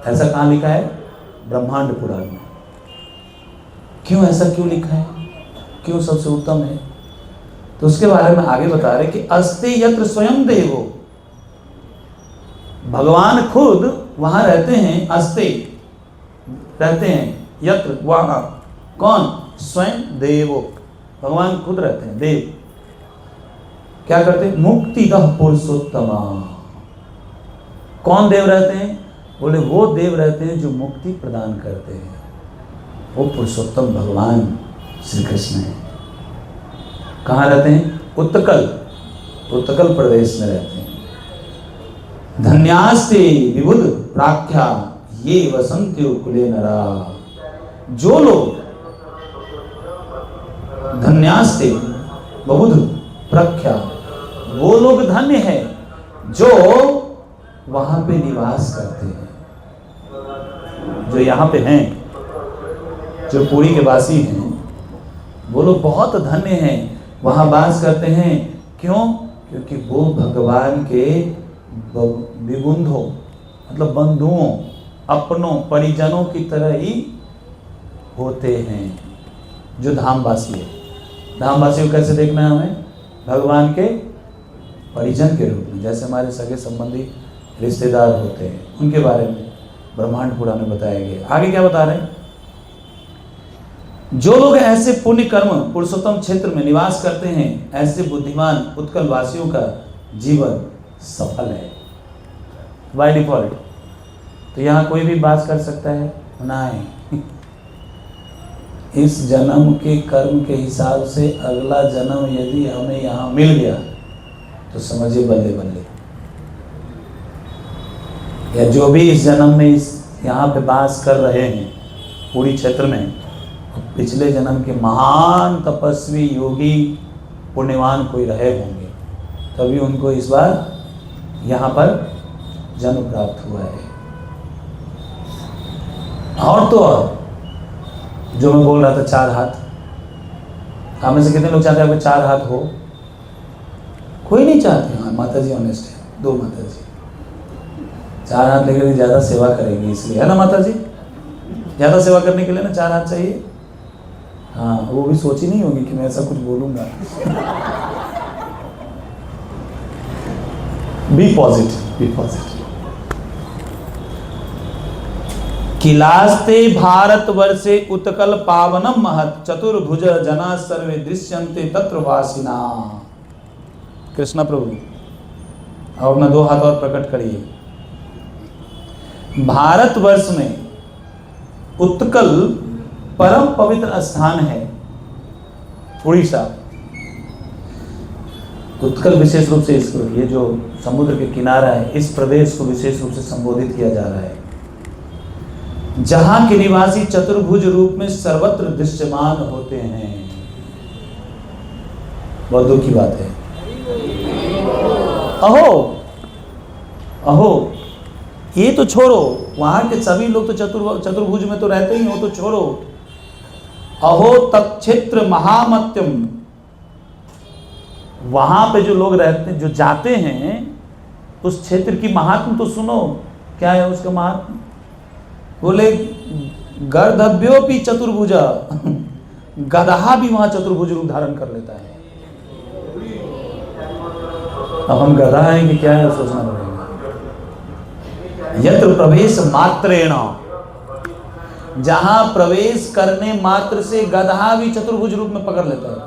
ऐसा कहाँ लिखा है? ब्रह्मांड पुराण में। क्यों ऐसा क्यों लिखा है, क्यों सबसे उत्तम है? तो उसके बारे में आगे बता रहे कि अस्ते यत्र स्वयं देवो, भगवान खुद वहां रहते हैं। अस्ते रहते हैं, यत्र वहां, कौन? स्वयं देवो, भगवान खुद रहते हैं। देव क्या करते हैं? मुक्तिदः पुरुषोत्तमा। कौन देव रहते हैं? बोले वो देव रहते हैं जो मुक्ति प्रदान करते हैं। वो पुरुषोत्तम भगवान श्री कृष्ण है। कहाँ रहते हैं? उत्कल, उत्कल प्रदेश में रहते हैं। धन्यास्ते विबुध प्राख्या ये वसंत्यो कुले नरा। जो लोग, धन्यास्ते विबुध प्रख्या, वो लोग धन्य हैं जो वहां पे निवास करते हैं। जो यहाँ पे हैं, जो पुरी के वासी हैं, वो लोग बहुत धन्य हैं, वहां वास करते हैं। क्यों? क्योंकि वो भगवान के विबुंधों, मतलब बंधुओं, अपनों, परिजनों की तरह ही होते हैं। जो धामवासी है, धामवासी को कैसे देखना है हमें? भगवान के परिजन के रूप में, जैसे हमारे सगे संबंधी रिश्तेदार होते हैं, उनके बारे में ब्रह्मांड पुराण में बताया गया। आगे क्या बता रहे हैं? जो लोग ऐसे पुण्य कर्म पुरुषोत्तम क्षेत्र में निवास करते हैं, ऐसे बुद्धिमान उत्कल वासियों का जीवन सफल है बाय डिफॉल्ट। तो यहाँ कोई भी बात कर सकता है? नहीं। इस जन्म के कर्म के हिसाब से अगला जन्म यदि हमें यहाँ मिल गया तो समझिए बल्ले बल्ले। या जो भी इस जन्म में इस यहाँ पे वास कर रहे हैं पूरी क्षेत्र में, पिछले जन्म के महान तपस्वी योगी पुण्यवान कोई रहे होंगे, तभी उनको इस बार यहाँ पर जन्म प्राप्त हुआ है। और तो और जो मैं बोल रहा था, 4 हाथ, आप में से कितने लोग चाहते हैं आपके 4 हाथ हो? कोई नहीं चाहते। हाँ, माता जी ऑनेस्ट है, 2 माता जी 4 हाथ लेकर ज़्यादा सेवा करेंगी, इसलिए, है ना माता जी? ज़्यादा सेवा करने के लिए ना 4 हाथ चाहिए। हाँ, वो भी सोची नहीं होगी कि मैं ऐसा कुछ बोलूँगा। Be positive, be positive. किलास्ते भारतवर्षे उत्कल पावनम महत् चतुर्भुज जना सर्वे दृश्यन्ते तत्र वासिना। कृष्णा प्रभु, और अपना 2 हाथ और प्रकट करिए। भारतवर्ष में उत्कल परम पवित्र स्थान है उड़ीसा। उत्कल विशेष रूप से इसको, ये जो समुद्र के किनारा है, इस प्रदेश को विशेष रूप से संबोधित किया जा रहा है, जहां के निवासी चतुर्भुज रूप में सर्वत्र दृश्यमान होते हैं। बहुत दुख की बात है। अहो अहो, ये तो छोड़ो, वहां के सभी लोग तो चतुर्भुज में तो रहते ही, हो तो छोड़ो। अहो तत्क्षेत्र महामत्यम, वहां पे जो लोग रहते, जो जाते हैं उस क्षेत्र की महात्म तो सुनो, क्या है उसका महात्म? बोले गर्दभ्योपि चतुर्भुजा, गदहा भी वहां चतुर्भुज रूप धारण कर लेता है। अब हम गधा हैं कि क्या है, सोचना पड़ेगा। यत्र प्रवेश मात्रेण, जहां प्रवेश करने मात्र से गधा भी चतुर्भुज रूप में पकड़ लेता है।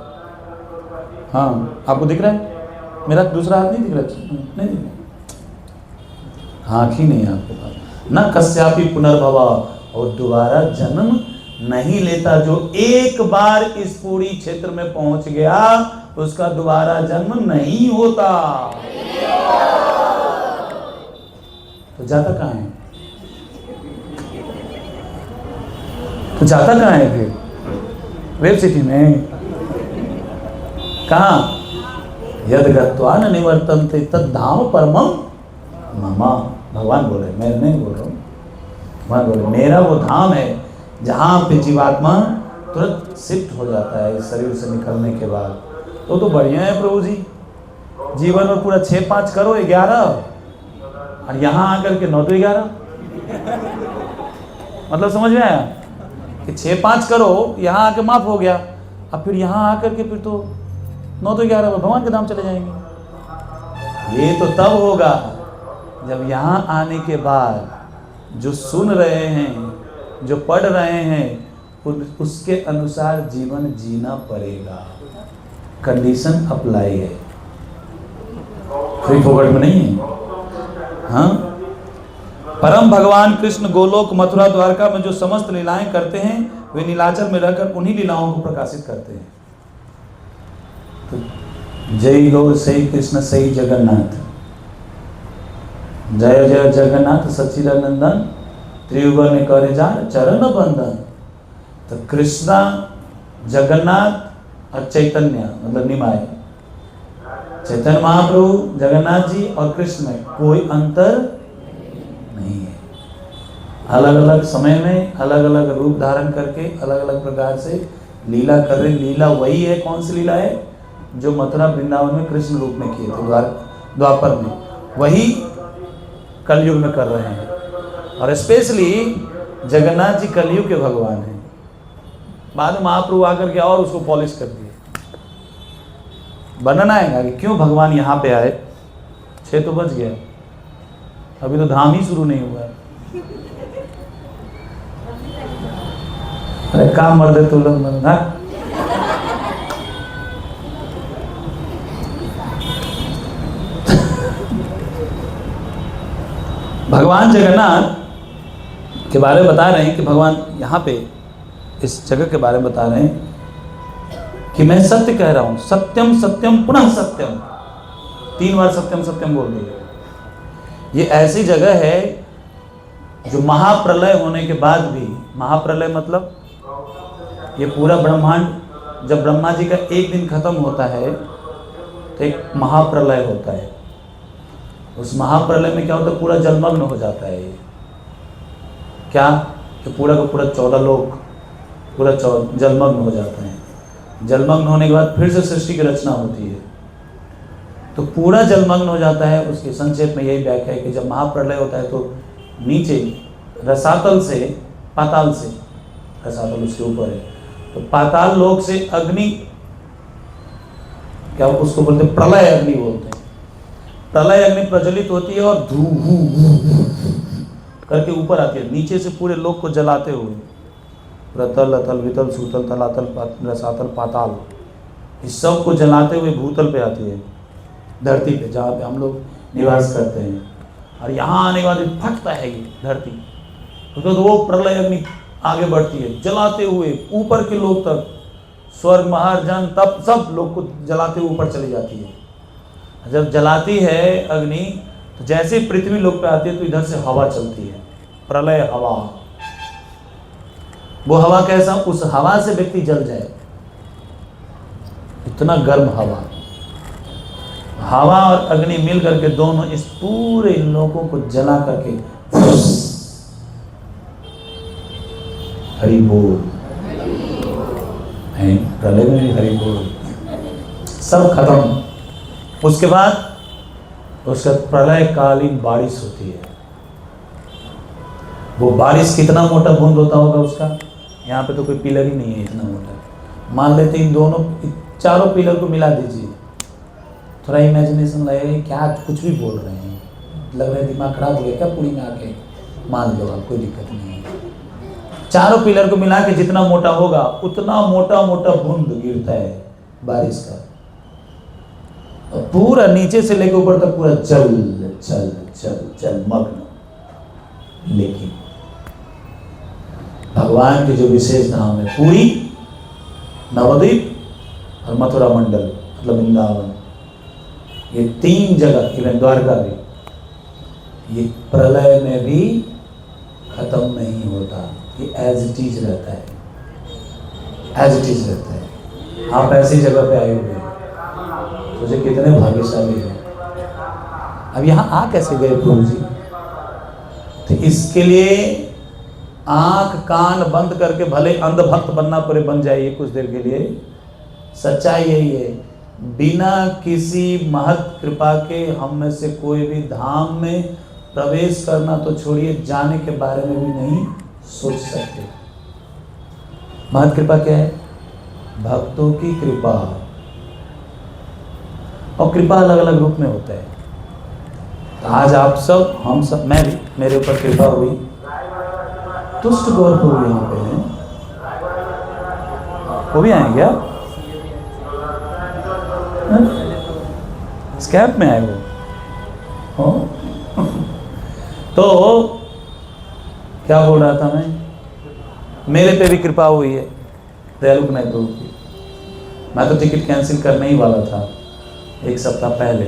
हाँ, आपको दिख रहा है? मेरा दूसरा हाथ नहीं दिख रहा? नहीं दिख रहा, आँख ही नहीं है आपके पास। न कस्यापि पुनर्भवा, और दोबारा जन्म नहीं लेता। जो एक बार इस पूरी क्षेत्र में पहुंच गया उसका दोबारा जन्म नहीं होता। तो जाता कहाँ है? तो जाता कहाँ है फिर? वेब सिटी में कहाँ? यद गत्वा न निवर्तन्ते तद धाम परमम मम। भगवान बोले, मैं नहीं बोल रहा हूँ, भगवान बोले मेरा वो धाम है जहाँ पे जीवात्मा तुरंत शिफ्ट हो जाता है इस शरीर से निकलने के बाद। तो बढ़िया है प्रभु जी, जीवन में पूरा 6-5 करो 11, और यहाँ आकर के 9 तो 11। मतलब समझ में आया कि 6-5 करो, यहाँ आके माफ हो गया, अब फिर यहाँ आकर के फिर तो 9 तो 11 भगवान के धाम चले जाएंगे। ये तो तब होगा जब यहाँ आने के बाद जो सुन रहे हैं, जो पढ़ रहे हैं, उसके अनुसार जीवन जीना पड़ेगा। कंडीशन अप्लाई है, फ्री फोकट में नहीं है। हाँ, परम भगवान कृष्ण गोलोक मथुरा द्वारका में जो समस्त लीलाएं करते हैं वे नीलाचल में रहकर उन्हीं लीलाओं को प्रकाशित करते हैं। तो जय गौ सही कृष्ण सही जगन्नाथ, जय जय जगन्नाथ सच्चिदानंदन, त्रिभुवन करे जान चरण बंदन। तो कृष्णा, जगन्नाथ और चैतन्य मतलब निमाय, चैतन्य महाप्रभु, जगन्नाथ जी और कृष्ण में कोई अंतर नहीं है। अलग अलग समय में अलग अलग रूप धारण करके अलग अलग प्रकार से लीला कर रहे। लीला वही है, कौन सी लीला है? जो मथुरा वृंदावन में कृष्ण रूप में किए थे, द्वापर में, वही कलयुग में कर रहे हैं। और स्पेशली जगन्नाथ जी कलयुग के भगवान हैं। बाद में महाप्रभु आकर के और उसको पॉलिश कर दिए। वर्णन आएगा कि क्यों भगवान यहाँ पे आए। 6 तो बज गया, अभी तो धाम ही शुरू नहीं हुआ है। अरे काम मर दे तो लोग मरना। भगवान जगन्नाथ के बारे में बता रहे हैं कि भगवान यहाँ पे इस जगह के बारे में बता रहे हैं कि मैं सत्य कह रहा हूँ, सत्यम सत्यम पुनः सत्यम, 3 बार सत्यम सत्यम बोल दिए। ये ऐसी जगह है जो महाप्रलय होने के बाद भी, महाप्रलय मतलब ये पूरा ब्रह्मांड, जब ब्रह्मा जी का एक दिन खत्म होता है तो एक महाप्रलय होता है। उस महाप्रलय में क्या होता है? पूरा जलमग्न हो जाता है। ये क्या कि पूरा का पूरा 14 लोग पूरा जलमग्न हो जाते हैं। जलमग्न होने के बाद फिर से सृष्टि की रचना होती है। तो पूरा जलमग्न हो जाता है। उसके संक्षेप में यही व्याख्या है कि जब महाप्रलय होता है तो नीचे रसातल से, पाताल से, रसातल उसके ऊपर है, तो पाताल लोक से अग्नि, क्या उसको बोलते हैं? प्रलय अग्नि बोलते हैं। प्रलय अग्नि प्रज्वलित होती है और धू करके ऊपर आती है, नीचे से पूरे लोक को जलाते हुए। रतल अतल वितल सूतल तलातल रसातल पाताल, इस सब को जलाते हुए भूतल पे आती है, धरती पे जहाँ पे हम लोग निवास करते हैं। और यहाँ आने के बाद फटता है ये धरती, तो वो प्रलय अग्नि आगे बढ़ती है जलाते हुए ऊपर के लोग तक, स्वर्ग महार जन तब सब लोग को जलाते हुए ऊपर चली जाती है। जब जलाती है अग्नि तो जैसे पृथ्वी लोक पे आती है तो इधर से हवा चलती है, प्रलय हवा। वो हवा कैसा? उस हवा से व्यक्ति जल जाए। इतना गर्म हवा, हवा और अग्नि मिल करके दोनों इस पूरे इन लोगों को जला करके, हरि बोल, प्रलय में भी हरि बोल, सब खत्म। उसके बाद उसका प्रलय कालीन बारिश होती है। वो बारिश कितना मोटा बूंद होता होगा उसका, यहाँ पे तो कोई पिलर ही नहीं है इतना मोटा। मान लेते इन दोनों चारों पिलर को मिला दीजिए, थोड़ा इमेजिनेशन लगेगा क्या कुछ भी बोल रहे हैं, लग रहा है दिमाग खराब हो गया क्या पूरी में आके। मान लो आप, कोई दिक्कत नहीं है। चारों पिलर को मिला के जितना मोटा होगा उतना मोटा मोटा बूंद गिरता है बारिश का, और पूरा नीचे से लेकर ऊपर तक पूरा जल जल जल जल मग्न। लेकिन भगवान के जो विशेष धाम है, पूरी, नवद्वीप और मथुरा मंडल मतलब वृंदावन, ये तीन जगह, इवन द्वारका भी, ये प्रलय में भी खत्म नहीं होता, ये एज इट इज रहता है, एज इट इज रहता है। आप ऐसी जगह पे आए हुए हैं, सोचे कितने भाग्यशाली हैं। अब यहाँ आ कैसे गए प्रभु जी? तो इसके लिए आंख कान बंद करके भले अंधभक्त बनना पड़े, बन जाइए कुछ देर के लिए। सच्चाई यही है, बिना किसी महत कृपा के हम में से कोई भी धाम में प्रवेश करना तो छोड़िए, जाने के बारे में भी नहीं सोच सकते। महत कृपा क्या है? भक्तों की कृपा, और कृपा अलग अलग रूप में होता है। तो आज आप सब, हम सब, मैं भी, मेरे ऊपर कृपा हुई, तुष्ट गौर प्रभु यहाँ पे हैं, वो भी आए क्या? स्कैप में आए वो। तो क्या बोल रहा था मैं, मेरे पे भी कृपा हुई है दयालु कन्हैया प्रभु की। मैं तो टिकट कैंसिल करने ही वाला था एक सप्ताह पहले,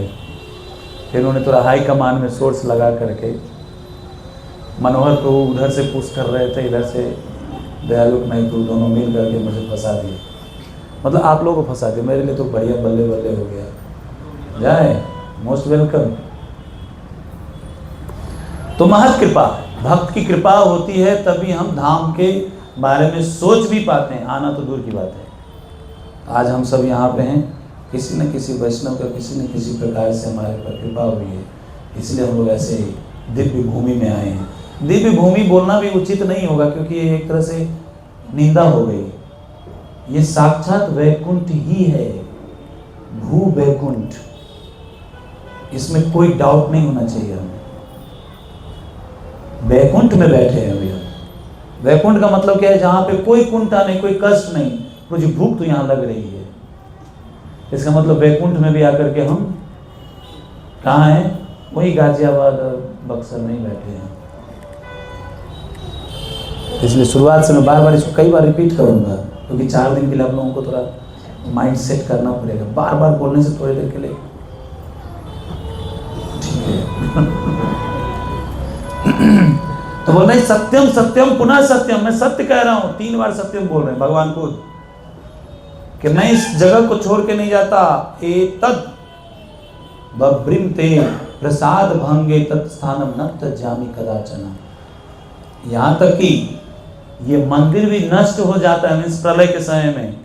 फिर उन्होंने थोड़ा हाई कमान में सोर्स लगा करके, मनोहर प्रभु उधर से पुश कर रहे थे, इधर से दयालु कन्हैया प्रभु, दोनों मिल करके मुझे फंसा दिए। मतलब आप लोगों को फंसा दिया, मेरे लिए तो बढ़िया बल्ले बल्ले हो गया। जाए, मोस्ट वेलकम। तो महत कृपा, भक्त की कृपा होती है तभी हम धाम के बारे में सोच भी पाते हैं, आना तो दूर की बात है। आज हम सब यहाँ पे हैं, किसी न किसी वैष्णव का किसी न किसी प्रकार से हमारे पर कृपा हुई है, इसलिए हम लोग ऐसे दिव्य भूमि में आए हैं। दिव्य भूमि बोलना भी उचित नहीं होगा, क्योंकि ये एक तरह से निंदा हो गई। ये साक्षात वैकुंठ ही है, भू वैकुंठ, इसमें कोई डाउट नहीं होना चाहिए। हमें वैकुंठ में बैठे हैं अभी हम। वैकुंठ का मतलब क्या है? जहां पे कोई कुंठा नहीं, कोई कष्ट नहीं, मुझे भूख तो यहाँ लग रही है। इसका मतलब वैकुंठ में भी आकर के हम कहाँ हैं? वही गाजियाबाद और बक्सर में ही बैठे हैं। इसलिए शुरुआत से मैं बार बार इसको कई बार रिपीट करूंगा, क्योंकि 4 दिन के लिए आप लोगों को थोड़ा माइंड सेट करना पड़ेगा। बार बार बोलने से थोड़ी देर के लिए ठीक है। तो बोल रहे सत्यम सत्यम पुनः सत्यम, मैं सत्य कह रहा हूं, 3 बार सत्यम बोल रहे हैं भगवान खुद, कि मैं इस जगह को छोड़ के नहीं जाता। एतद बभ्रिमते प्रसाद भंगे तत्स्थानम न तज्जामि कदाचन। यहाँ तक कि ये मंदिर भी नष्ट हो जाता है, इस प्रलय के समय में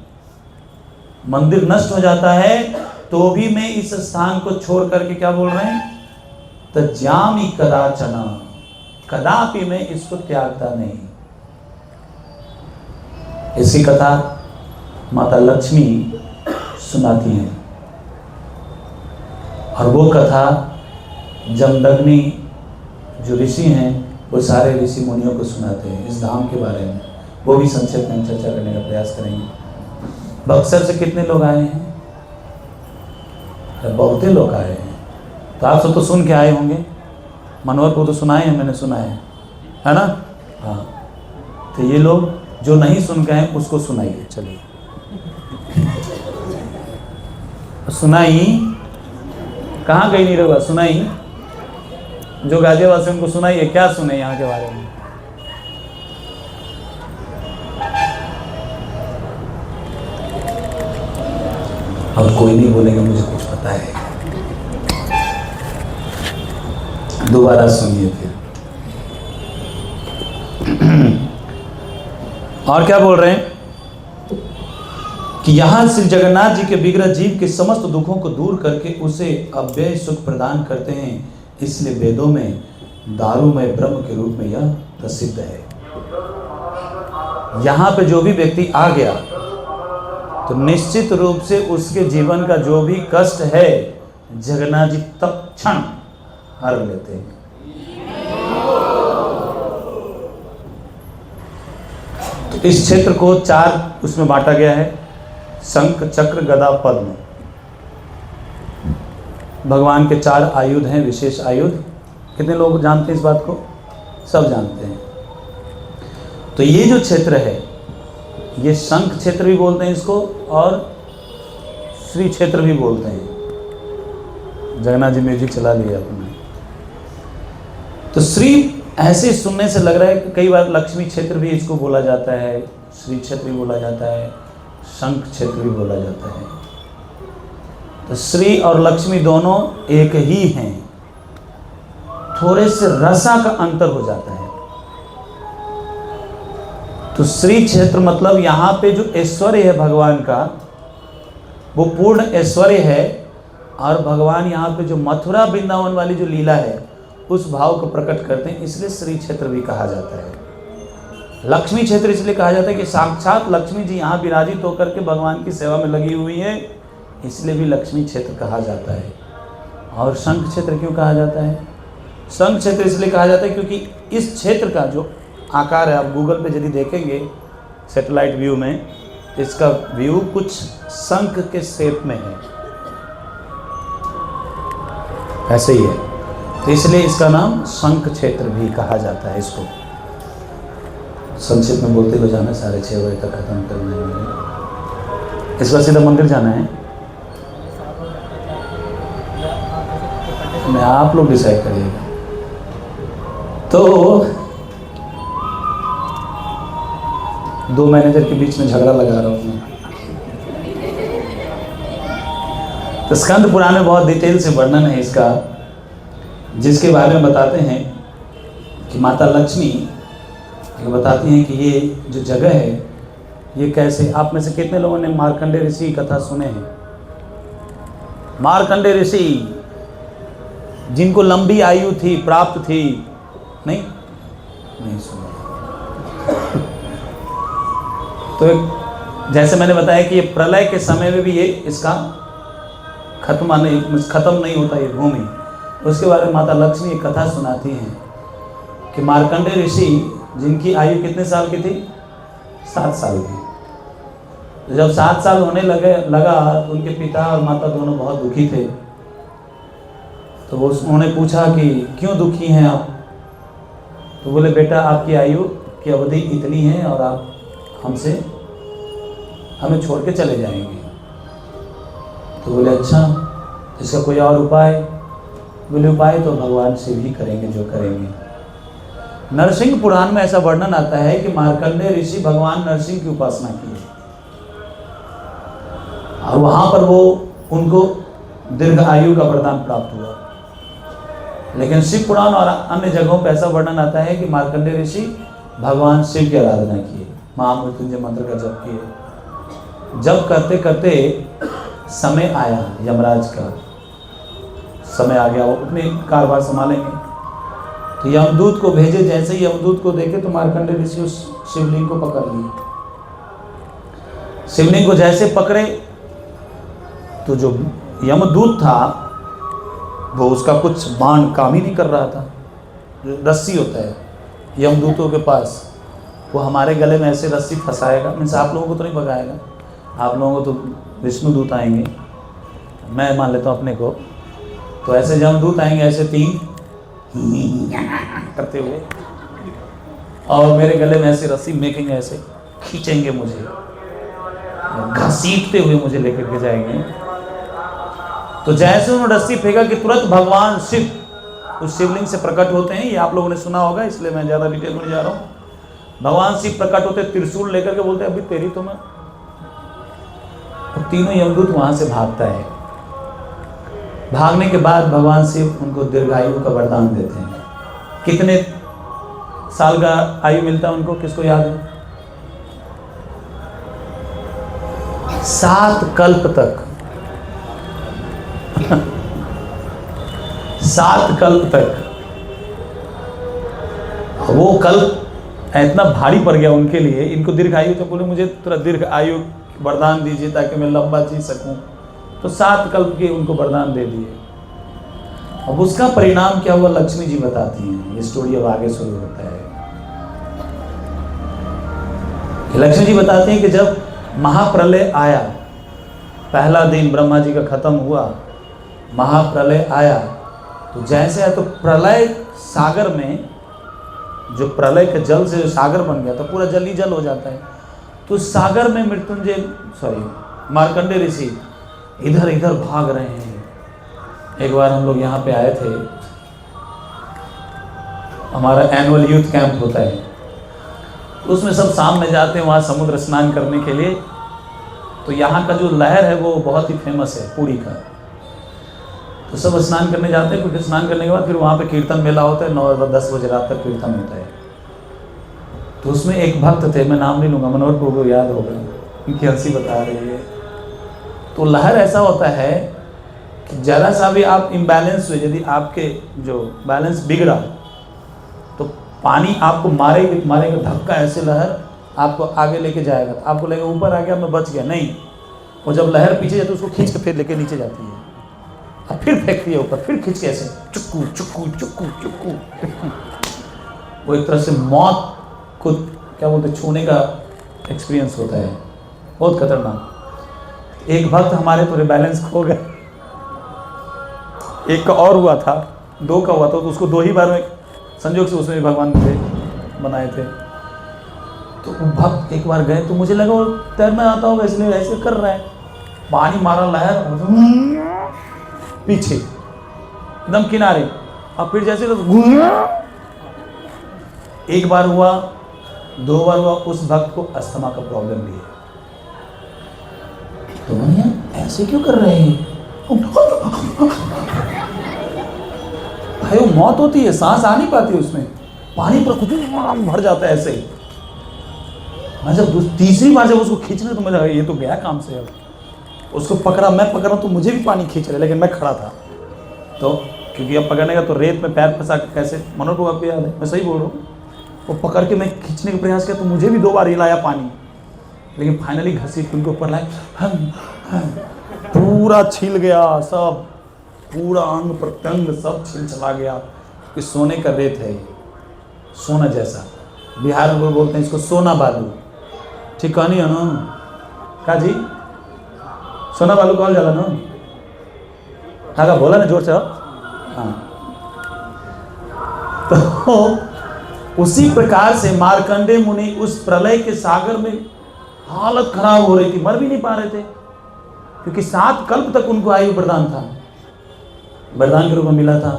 मंदिर नष्ट हो जाता है, तो भी मैं इस स्थान को छोड़ करके क्या बोल रहे हैं? तज्जामि कदाचन, कदापि मैं इसको त्यागता नहीं। इसकी कथा माता लक्ष्मी सुनाती हैं, और वो कथा जमदग्नि जो ऋषि हैं वो सारे ऋषि मुनियों को सुनाते हैं इस धाम के बारे में। वो भी संक्षेप में चर्चा करने का प्रयास करेंगे। बक्सर से कितने लोग आए हैं? बहुत ही लोग आए हैं। तो आप सब तो सुन के आए होंगे, मनोहर को तो सुनाए हैं, मैंने सुना है ना? हाँ, तो ये लोग जो नहीं सुन के हैं उसको सुनाइए। चलिए सुनाई, कहाँ गई नहीं रहा? सुनाई, जो गाजियाबाद से उनको सुनाइए। क्या सुने यहाँ के बारे में? अब कोई नहीं बोलेंगे मुझे कुछ पता है। दोबारा सुनिए फिर। और क्या बोल रहे हैं कि यहां श्री जगन्नाथ जी के विग्रह जीव के समस्त दुखों को दूर करके उसे अव्यय सुख प्रदान करते हैं, इसलिए वेदों में दारूमय ब्रह्म के रूप में यह प्रसिद्ध है। यहां पे जो भी व्यक्ति आ गया तो निश्चित रूप से उसके जीवन का जो भी कष्ट है जगन्नाथ जी तत्क्षण हर लेते हैं। तो इस क्षेत्र को 4 उसमें बांटा गया है, शंख चक्र गदा पद्म। भगवान के 4 आयुध हैं, विशेष आयुध। कितने लोग जानते हैं इस बात को? सब जानते हैं। तो ये जो क्षेत्र है ये शंख क्षेत्र भी बोलते हैं इसको और श्री क्षेत्र भी बोलते हैं। जगन्नाथ जी म्यूजिक चला लिया आपने। तो श्री ऐसे सुनने से लग रहा है कि कई बार लक्ष्मी क्षेत्र भी इसको बोला जाता है, श्री क्षेत्र भी बोला जाता है, शंख क्षेत्र भी बोला जाता है। तो श्री और लक्ष्मी दोनों एक ही हैं, थोड़े से रसा का अंतर हो जाता है। तो श्री क्षेत्र मतलब यहाँ पे जो ऐश्वर्य है भगवान का वो पूर्ण ऐश्वर्य है, और भगवान यहाँ पे जो मथुरा वृंदावन वाली जो लीला है उस भाव को प्रकट करते हैं, इसलिए श्री क्षेत्र भी कहा जाता है। लक्ष्मी क्षेत्र इसलिए कहा जाता है कि साक्षात लक्ष्मी जी यहाँ विराजित होकर के भगवान की सेवा में लगी हुई है, इसलिए भी लक्ष्मी क्षेत्र कहा जाता है। और शंख क्षेत्र क्यों कहा जाता है? शंख क्षेत्र इसलिए कहा जाता है क्योंकि इस क्षेत्र का जो आकार है, आप गूगल पे यदि देखेंगे सैटेलाइट व्यू में, इसका व्यू कुछ शंख के शेप में है, ऐसे ही है। तो इसलिए इसका नाम शंख क्षेत्र भी कहा जाता है। इसको संक्षिप्त में बोलते हुए जाना, 6:30 बजे तक खत्म करना है। इस बार सीधा मंदिर जाना है, मैं आप लोग डिसाइड करिएगा। तो 2 मैनेजर के बीच में झगड़ा लगा रहा हूँ मैं। तो स्कंद पुराण में बहुत डिटेल से वर्णन है इसका, जिसके बारे में बताते हैं कि माता लक्ष्मी बताती हैं कि ये जो जगह है ये कैसे। आप में से कितने लोगों ने मार्कंडे ऋषि की कथा सुने हैं? मार्कंडे ऋषि जिनको लंबी आयु थी, प्राप्त थी, नहीं सुना। तो जैसे मैंने बताया कि ये प्रलय के समय में भी ये इसका खत्म नहीं होता ये भूमि। उसके बारे में माता लक्ष्मी एक कथा सुनाती हैं कि मार्कंडे ऋषि जिनकी आयु कितने साल की थी? 7 साल की। तो जब 7 साल होने लगा तो उनके पिता और माता दोनों बहुत दुखी थे। तो वो उन्होंने पूछा कि क्यों दुखी हैं आप? तो बोले बेटा आपकी आयु की अवधि इतनी है और आप हमें छोड़ के चले जाएंगे। तो बोले अच्छा, इसका कोई और उपाय? बोले उपाय तो भगवान शिव ही करेंगे जो करेंगे। नरसिंह पुराण में ऐसा वर्णन आता है कि मार्कंडेय ऋषि भगवान नरसिंह की उपासना की और वहां पर वो उनको दीर्घ आयु का वरदान प्राप्त हुआ। लेकिन शिव पुराण और अन्य जगहों पर ऐसा वर्णन आता है कि मार्कंडेय ऋषि भगवान शिव की आराधना किए, महामृत्युंजय मंत्र का जप किए। जब करते करते समय आया, यमराज का समय आ गया, वो अपने कारोबार संभालेंगे। तो यमदूत को भेजे, जैसे ही यमदूत को देखे तो मार्कंडेय ऋषि उस शिवलिंग को पकड़ लिए। शिवलिंग को जैसे पकड़े तो जो यमदूत था वो उसका कुछ बाण काम ही नहीं कर रहा था। रस्सी होता है यमदूतों के पास, वो हमारे गले में ऐसे रस्सी फंसाएगा, मीन्स आप लोगों को तो नहीं भगाएगा, आप लोगों को तो विष्णु दूत आएंगे, मैं मान लेता हूँ अपने को। तो ऐसे यमदूत आएंगे ऐसे 3 करते हुए और मेरे गले में ऐसे रस्सी मेकेंगे, ऐसे खींचेंगे मुझे, घसीटते हुए मुझे लेकर के जाएंगे। तो जैसे उन्होंने रस्सी फेंका कि तुरंत भगवान शिव उस शिवलिंग से प्रकट होते हैं। ये आप लोगों ने सुना होगा, इसलिए मैं ज़्यादा डिटेल में नहीं जा रहा हूँ। भगवान शिव प्रकट होते, त्रिशूल लेकर के बोलते अभी तेरी तो मैं और तीनों यमदूत वहां से भागता है। भागने के बाद भगवान शिव उनको दीर्घायु का वरदान देते हैं। कितने साल का आयु मिलता है उनको, किसको याद है? 7 कल्प तक 7 कल्प तक। वो कल्प इतना भारी पड़ गया उनके लिए, इनको दीर्घ आयु, तो बोले मुझे थोड़ा दीर्घ आयु वरदान दीजिए ताकि मैं लंबा जी सकूं। तो 7 कल्प के उनको वरदान दे दिए। अब उसका परिणाम क्या हुआ लक्ष्मी जी बताती हैं। ये स्टोरी अब आगे शुरू होता है। लक्ष्मी जी बताते हैं कि जब महाप्रलय आया, पहला दिन ब्रह्मा जी का खत्म हुआ, महाप्रलय आया, तो जैसे है तो प्रलय सागर में, जो प्रलय के जल से जो सागर बन गया तो पूरा जल ही जल हो जाता है। तो सागर में मार्कंडेय ऋषि इधर इधर भाग रहे हैं। एक बार हम लोग यहाँ पे आए थे, हमारा एनुअल यूथ कैंप होता है, उसमें सब शाम में जाते हैं वहाँ समुद्र स्नान करने के लिए। तो यहाँ का जो लहर है वो बहुत ही फेमस है, पूरी का। तो सब स्नान करने जाते हैं, क्योंकि स्नान करने के बाद फिर वहाँ पे कीर्तन मेला होता है, 9-10 बजे रात तक कीर्तन होता है। तो उसमें एक भक्त थे, मैं नाम नहीं लूँगा, मनोहर प्रभु को याद होगा, उनकी हंसी बता रही है। तो लहर ऐसा होता है कि ज़रा सा भी आप इम्बैलेंस हुए, यदि आपके जो बैलेंस बिगड़ा तो पानी आपको मारेगा धक्का, ऐसे लहर आपको आगे लेके जाएगा। तो आपको लगेगा ऊपर आ गया, मैं बच गया, नहीं। वो जब लहर पीछे जाती है उसको खींच के फिर लेके नीचे जाती है, अब फिर फेंकती है ऊपर, फिर खींच के ऐसे चुक्कू चुक्कू चुक्कू चुक्कू। वो एक तरह से मौत को क्या बोलते छूने का एक्सपीरियंस होता है, बहुत खतरनाक। एक भक्त हमारे पूरे बैलेंस खो गए। एक का और हुआ था, 2 का हुआ था, तो उसको 2 ही बार में संयोग से उसमें भी भगवान थे बनाए थे। तो भक्त एक बार गए तो मुझे लगा वो तैरना आता होगा इसलिए ऐसे कर रहा है, पानी मारा लहर पीछे एकदम किनारे, और फिर जैसे एक बार हुआ, 2 बार हुआ, उस भक्त को अस्थमा का प्रॉब्लम भी है। तो मैंने ऐसे क्यों कर रहे हैं भाई? वो मौत होती है, सांस आ नहीं पाती उसमें, पानी पर खुद भर जाता है ऐसे ही। मैं जब तीसरी बार जब उसको खींचने तो मुझे ये तो गया काम से। अब उसको पकड़ा, मैं पकड़ा तो मुझे भी पानी खींच रहा, लेकिन मैं खड़ा था। तो क्योंकि अब पकड़ने का तो रेत में पैर फंसा के कैसे, मनोहर को आपको याद है, मैं सही बोल रहा हूँ। वो पकड़ के मैं खींचने का प्रयास किया तो मुझे भी 2 बार हिलाया पानी, लेकिन फाइनली घसीट उनके ऊपर लाए, पूरा छिल गया सब, पूरा अंग प्रत्यंग सब छिल चला गया। कि सोने का रेत है, सोना जैसा, बिहार में बोलते हैं इसको सोना बालू। ठीक कहानी है ना का जी, सोना बालू कहल जाला ना, का बोला ना जोर से। हाँ, तो उसी प्रकार से मार्कंडेय मुनि उस प्रलय के सागर में हालत खराब हो रही थी, मर भी नहीं पा रहे थे, क्योंकि 7 कल्प तक उनको आयु वरदान था, वरदान के रूप में मिला था।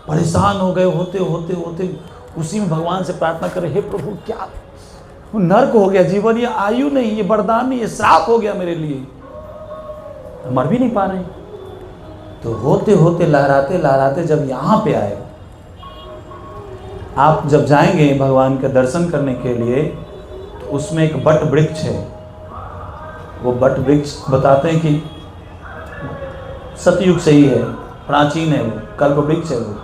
परेशान हो गए, होते होते होते उसी में भगवान से प्रार्थना करे, हे प्रभु क्या नर्क हो गया जीवन, ये आयु नहीं, ये वरदान नहीं, ये श्राप हो गया मेरे लिए, मर भी नहीं पा रहे। तो होते होते लहराते लहराते जब यहाँ पे आए, आप जब जाएंगे भगवान के दर्शन करने के लिए, तो उसमें एक बट वृक्ष है। वो बट वृक्ष बताते हैं कि सतयुग से ही है, प्राचीन है, वो कल्प वृक्ष है, वो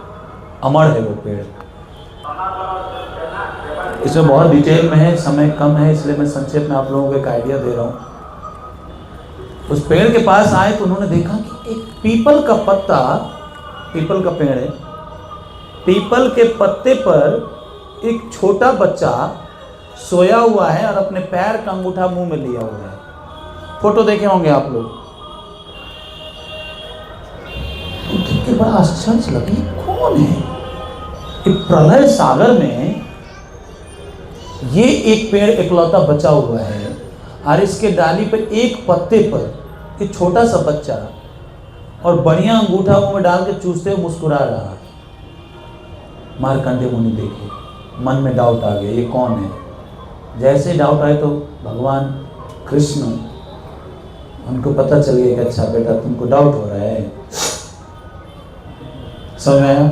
अमर है वो पेड़। इसमें बहुत डिटेल में है, समय कम है, इसलिए मैं संक्षेप में आप लोगों को एक आइडिया दे रहा हूँ। उस पेड़ के पास आए तो उन्होंने देखा कि एक पीपल का पत्ता, पीपल का पेड़ है, पीपल के पत्ते पर एक छोटा बच्चा सोया हुआ है और अपने पैर का अंगूठा मुंह में लिया हुआ है। फोटो देखे होंगे आप लोग। तो देख के बड़ा आश्चर्य लगा, ये कौन है? कि प्रलय सागर में ये एक पेड़ इकलौता बचा हुआ है, और इसके डाली पर एक पत्ते पर एक छोटा सा बच्चा और बढ़िया अंगूठा मुंह में डाल के चूसते हुए मुस्कुरा रहा। मार्कंडेय मुनि देखे, मन में डाउट आ गया, ये कौन है? जैसे डाउट आए तो भगवान कृष्ण उनको पता चल गया कि अच्छा बेटा तुमको डाउट हो रहा है, समझ में आया?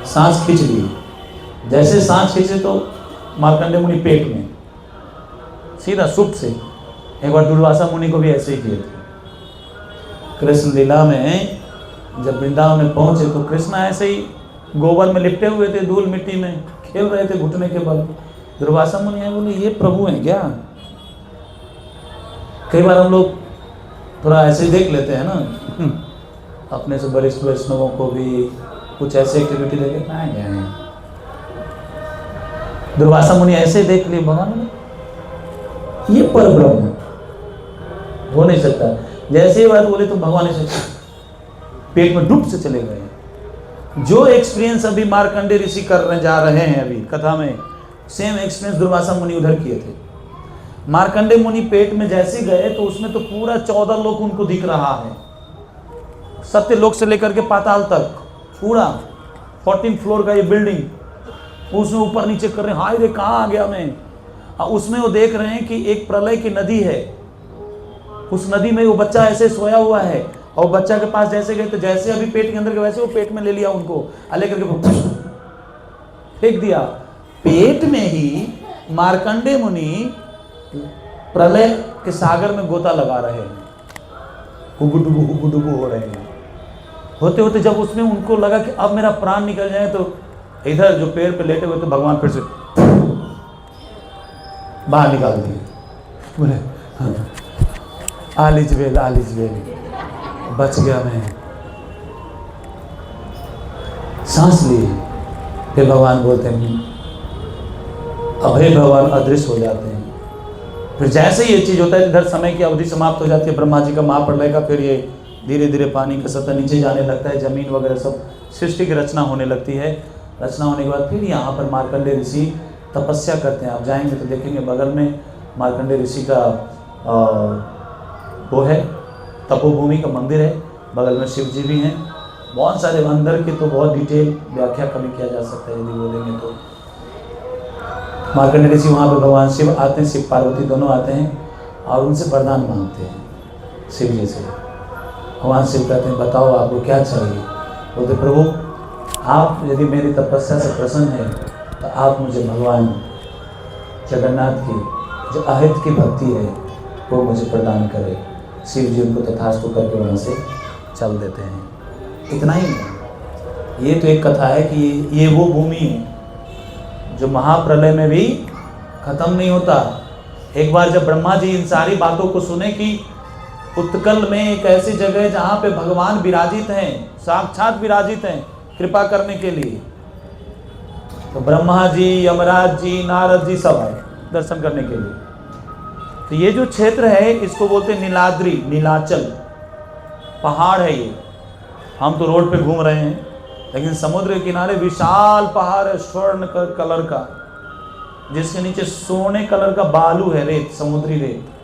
सांस खींच ली, जैसे सांस खींचे तो मार्कंडेय मुनि पेट में सीधा सुप्त से। एक बार दुर्वासा मुनि को भी ऐसे ही किए थे। कृष्ण लीला में जब वृंदावन में पहुंचे तो कृष्ण ऐसे ही गोबर में लिपटे हुए थे, धूल मिट्टी में खेल रहे थे घुटने के बल। दुर्वासा मुनि आए, बोले ये प्रभु हैं क्या? कई बार हम लोग थोड़ा ऐसे ही देख लेते हैं ना, अपने से वरिष्ठ वैष्णवों को भी कुछ ऐसे एक्टिविटी देखे कहाँ गए हैं। दुर्वासा मुनि ऐसे देख लिए, भगवान ने ये पर ब्रह्म हो नहीं सकता। जैसे ही बात बोले तो भगवान ऐसे पेट में डूब से चले गए। जो एक्सपीरियंस अभी मार्कंडेय ऋषि करने जा रहे हैं अभी कथा में, सेम एक्सपीरियंस दुर्वासा मुनि उधर किए थे। मार्कंडेय मुनि पेट में जैसे गए तो उसमें तो पूरा 14 लोक उनको दिख रहा है, सत्य लोक से लेकर के पाताल तक पूरा 14 फ्लोर का ये बिल्डिंग, उसमें ऊपर नीचे कर रहे हैं, हाय रे कहाँ आ गया मैं। और उसमें वो देख रहे हैं कि एक प्रलय की नदी है, उस नदी में वो बच्चा ऐसे सोया हुआ है, और बच्चा के पास जैसे गए तो जैसे अभी पेट के अंदर के वैसे वो पेट में ले लिया उनको, लेकर के फेंक दिया। पेट में ही मार्कंडेय मुनि प्रलय के सागर में गोता लगा रहे हैं, हुबुडुबु हो रहे हैं। होते होते जब उसमें उनको लगा कि अब मेरा प्राण निकल जाए, तो इधर जो पेड़ पे लेटे हुए तो भगवान फिर से बाहर निकाल दिए। बोले आलिज वेल बच गया मैं। सांस लिए, फिर भगवान बोलते हैं, अभय भगवान अदृश्य हो जाते हैं। फिर जैसे ही ये चीज होता है, इधर समय की अवधि समाप्त हो जाती है ब्रह्मा जी का महाप्रलय का, फिर ये धीरे धीरे पानी का सतह नीचे जाने लगता है, जमीन वगैरह सब सृष्टि की रचना होने लगती है। रचना होने के बाद फिर यहाँ पर मार्कंडेय ऋषि तपस्या करते हैं। आप जाएंगे तो देखेंगे बगल में मार्कंडेय ऋषि का वो है, तपोभूमि का मंदिर है, बगल में शिव जी भी हैं। बहुत सारे अंदर की तो बहुत डिटेल व्याख्या कभी किया जा सकता है यदि बोलेंगे तो। मार्कंडेय ऋषि वहाँ पे भगवान शिव आते हैं, शिव पार्वती दोनों आते हैं और उनसे वरदान मांगते हैं शिव जी से। भगवान शिव कहते हैं बताओ आपको क्या चाहिए। बोलते प्रभु आप यदि मेरी तपस्या से प्रसन्न हैं तो आप मुझे भगवान जगन्नाथ की जो अहित की भक्ति है वो मुझे प्रदान करें। शिव जी उनको तथास्तु करके वहाँ से चल देते हैं। इतना ही नहीं, ये तो एक कथा है कि ये वो भूमि है जो महाप्रलय में भी खत्म नहीं होता। एक बार जब ब्रह्मा जी इन सारी बातों को सुने कि उत्कल में एक ऐसी जगह है जहाँ पे भगवान विराजित हैं, साक्षात विराजित हैं कृपा करने के लिए, तो ब्रह्मा जी, यमराज जी, नारद जी सब आए दर्शन करने के लिए। तो ये जो क्षेत्र है इसको बोलते हैं नीलाद्रि, नीलाचल पहाड़ है ये। हम तो रोड पे घूम रहे हैं, लेकिन समुद्र के किनारे विशाल पहाड़ है स्वर्ण कलर का, जिसके नीचे सोने कलर का बालू है, रेत, समुद्री रेत।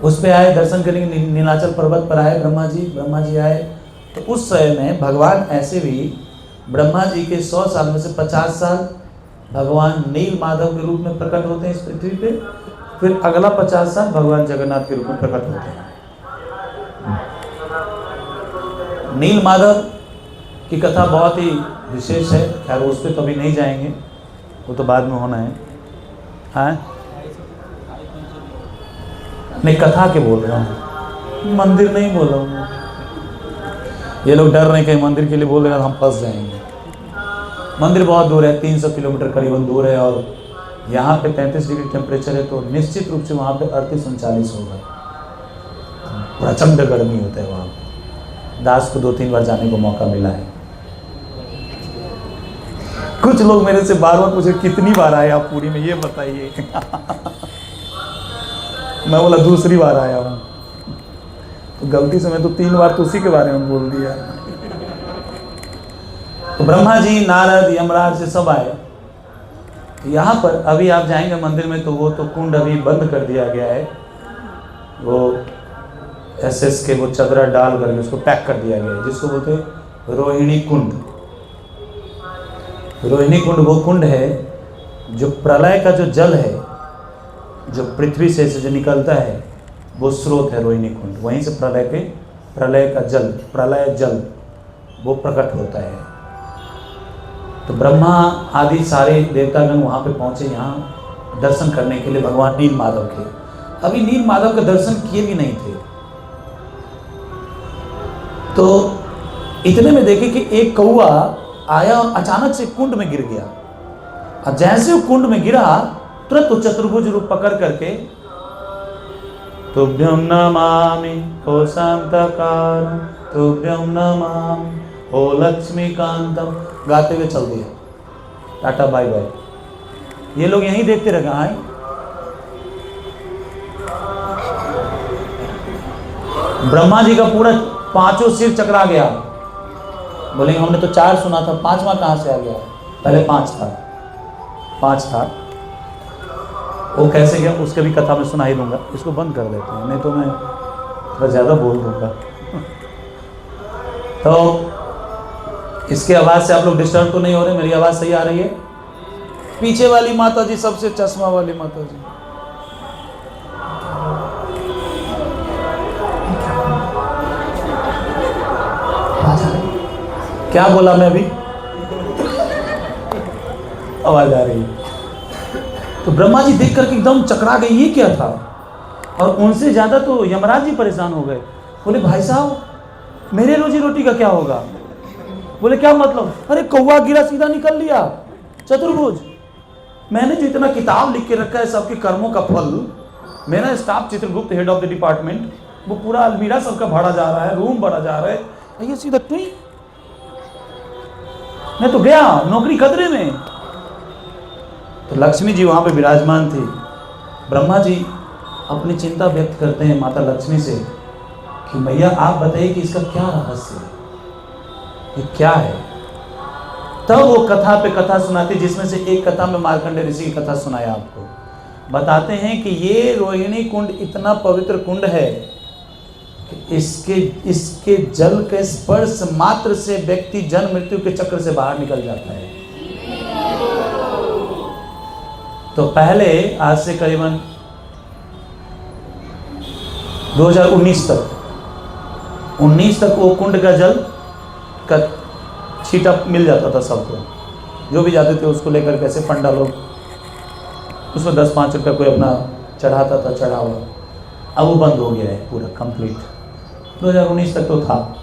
उस पे आए दर्शन करने, नीलाचल पर्वत पर आए ब्रह्मा जी आए। तो उस समय में भगवान ऐसे भी ब्रह्मा जी के 100 साल में से 50 साल भगवान नील माधव के रूप में प्रकट होते हैं इस पृथ्वी पे, फिर अगला 50 साल भगवान जगन्नाथ के रूप में प्रकट होते हैं। नील माधव की कथा बहुत ही विशेष है, खैर उस पर कभी नहीं जाएंगे, वो तो बाद में होना है। हाँ मैं कथा के बोल रहा हूँ, मंदिर नहीं बोल रहा हूँ। ये लोग डर रहे हैं कहीं मंदिर के लिए बोल रहे हैं हम फंस जाएंगे। मंदिर बहुत दूर है, 300 किलोमीटर करीबन दूर है, और यहाँ पे 33 डिग्री टेम्परेचर है, तो निश्चित रूप से वहाँ पे 38-39 होगा। प्रचंड गर्मी होता है वहाँ पे। दास को 2-3 बार जाने को मौका मिला है। कुछ लोग मेरे से बार बार पूछे कितनी बार आए आप पुरी में, ये बताइए। मैं बोला दूसरी बार आया हूँ। तो गलती से मैं तो 3 बार तो उसी के बारे में बोल दिया। तो ब्रह्मा जी, नारद, यमराज से सब आए। यहाँ पर अभी आप जाएंगे मंदिर में तो वो तो कुंड अभी बंद कर दिया गया है, वो SS के वो चदरा डाल करके उसको पैक कर दिया गया है, जिसको बोलते हैं रोहिणी कुंड। रोहिणी कुंड वो कुंड है जो प्रलय का जो जल है, जो पृथ्वी से जो निकलता है, वो स्रोत है रोहिणी कुंड, वहीं से प्रलय का जल, प्रलय जल वो प्रकट होता है। तो ब्रह्मा आदि सारे देवतागण वहाँ पे पहुँचे यहाँ दर्शन करने के लिए भगवान नील माधव के। अभी नील माधव का दर्शन किए भी नहीं थे, तो इतने में देखे कि एक कौआ आया और अचानक से कुंड में गिर गया। और जैसे वो कुंड में गिरा तुरंत तो चतुर्भुज रूप पकड़ करके तुभ्यं नमामि ओ शांतकारं, तुभ्यं नमामि ओ लक्ष्मीकांतम गाते हुए चल दिया। Tata bye bye. ये लोग यहीं देखते रह गए। ब्रह्मा जी का पूरा 5 सिर चकरा गया। बोलेंगे हमने तो 4 सुना था, 5वां कहाँ से आ गया? पहले 5 था। वो कैसे गया उसके भी कथा में सुना ही दूंगा। इसको बंद कर देते हैं, नहीं तो मैं थोड़ा ज़्यादा बोल दूंगा। तो इसके आवाज़ से आप लोग डिस्टर्ब तो नहीं हो रहे? मेरी आवाज़ सही आ रही है? पीछे वाली माता जी, सबसे चश्मा वाली माता जी, क्या बोला मैं अभी? आवाज आ रही है। तो ब्रह्मा जी देख करके एकदम चकरा गए, ये क्या था? और उनसे ज्यादा तो यमराज जी परेशान हो गए। बोले भाई साहब मेरे रोजी रोटी का क्या होगा? बोले क्या मतलब? अरे कौवा गिरा सीधा निकल लिया चतुर्भुज। मैंने जो इतना किताब लिख के रखा है सबके कर्मों का फल, मेरा staff Chitragupta head of the department, वो पूरा अलमीरा सबका भरा जा रहा है, रूम भरा जा रहा है, ये सीधा क्यों? मैं तो गया नौकरी खतरे में। तो लक्ष्मी जी वहां पे विराजमान थी। ब्रह्मा जी अपनी चिंता व्यक्त करते हैं माता लक्ष्मी से कि मैया आप बताइए कि इसका क्या रहस्य है, ये क्या है? तब वो कथा पे कथा सुनाती, जिसमें से एक कथा में मार्कंडेय ऋषि की कथा सुनाया आपको। बताते हैं कि ये रोहिणी कुंड इतना पवित्र कुंड है कि इसके जल के स्पर्श मात्र से व्यक्ति जन्म मृत्यु के चक्र से बाहर निकल जाता है। तो पहले आज से करीबन 2019 तक वो कुंड का जल का छीटा मिल जाता था सबको, जो भी जाते थे उसको लेकर कैसे पंडा लोग उसमें 10-5 रुपये कोई अपना चढ़ाता था, चढ़ा हुआ। अब वो बंद हो गया है पूरा कंप्लीट। 2019 तक तो था,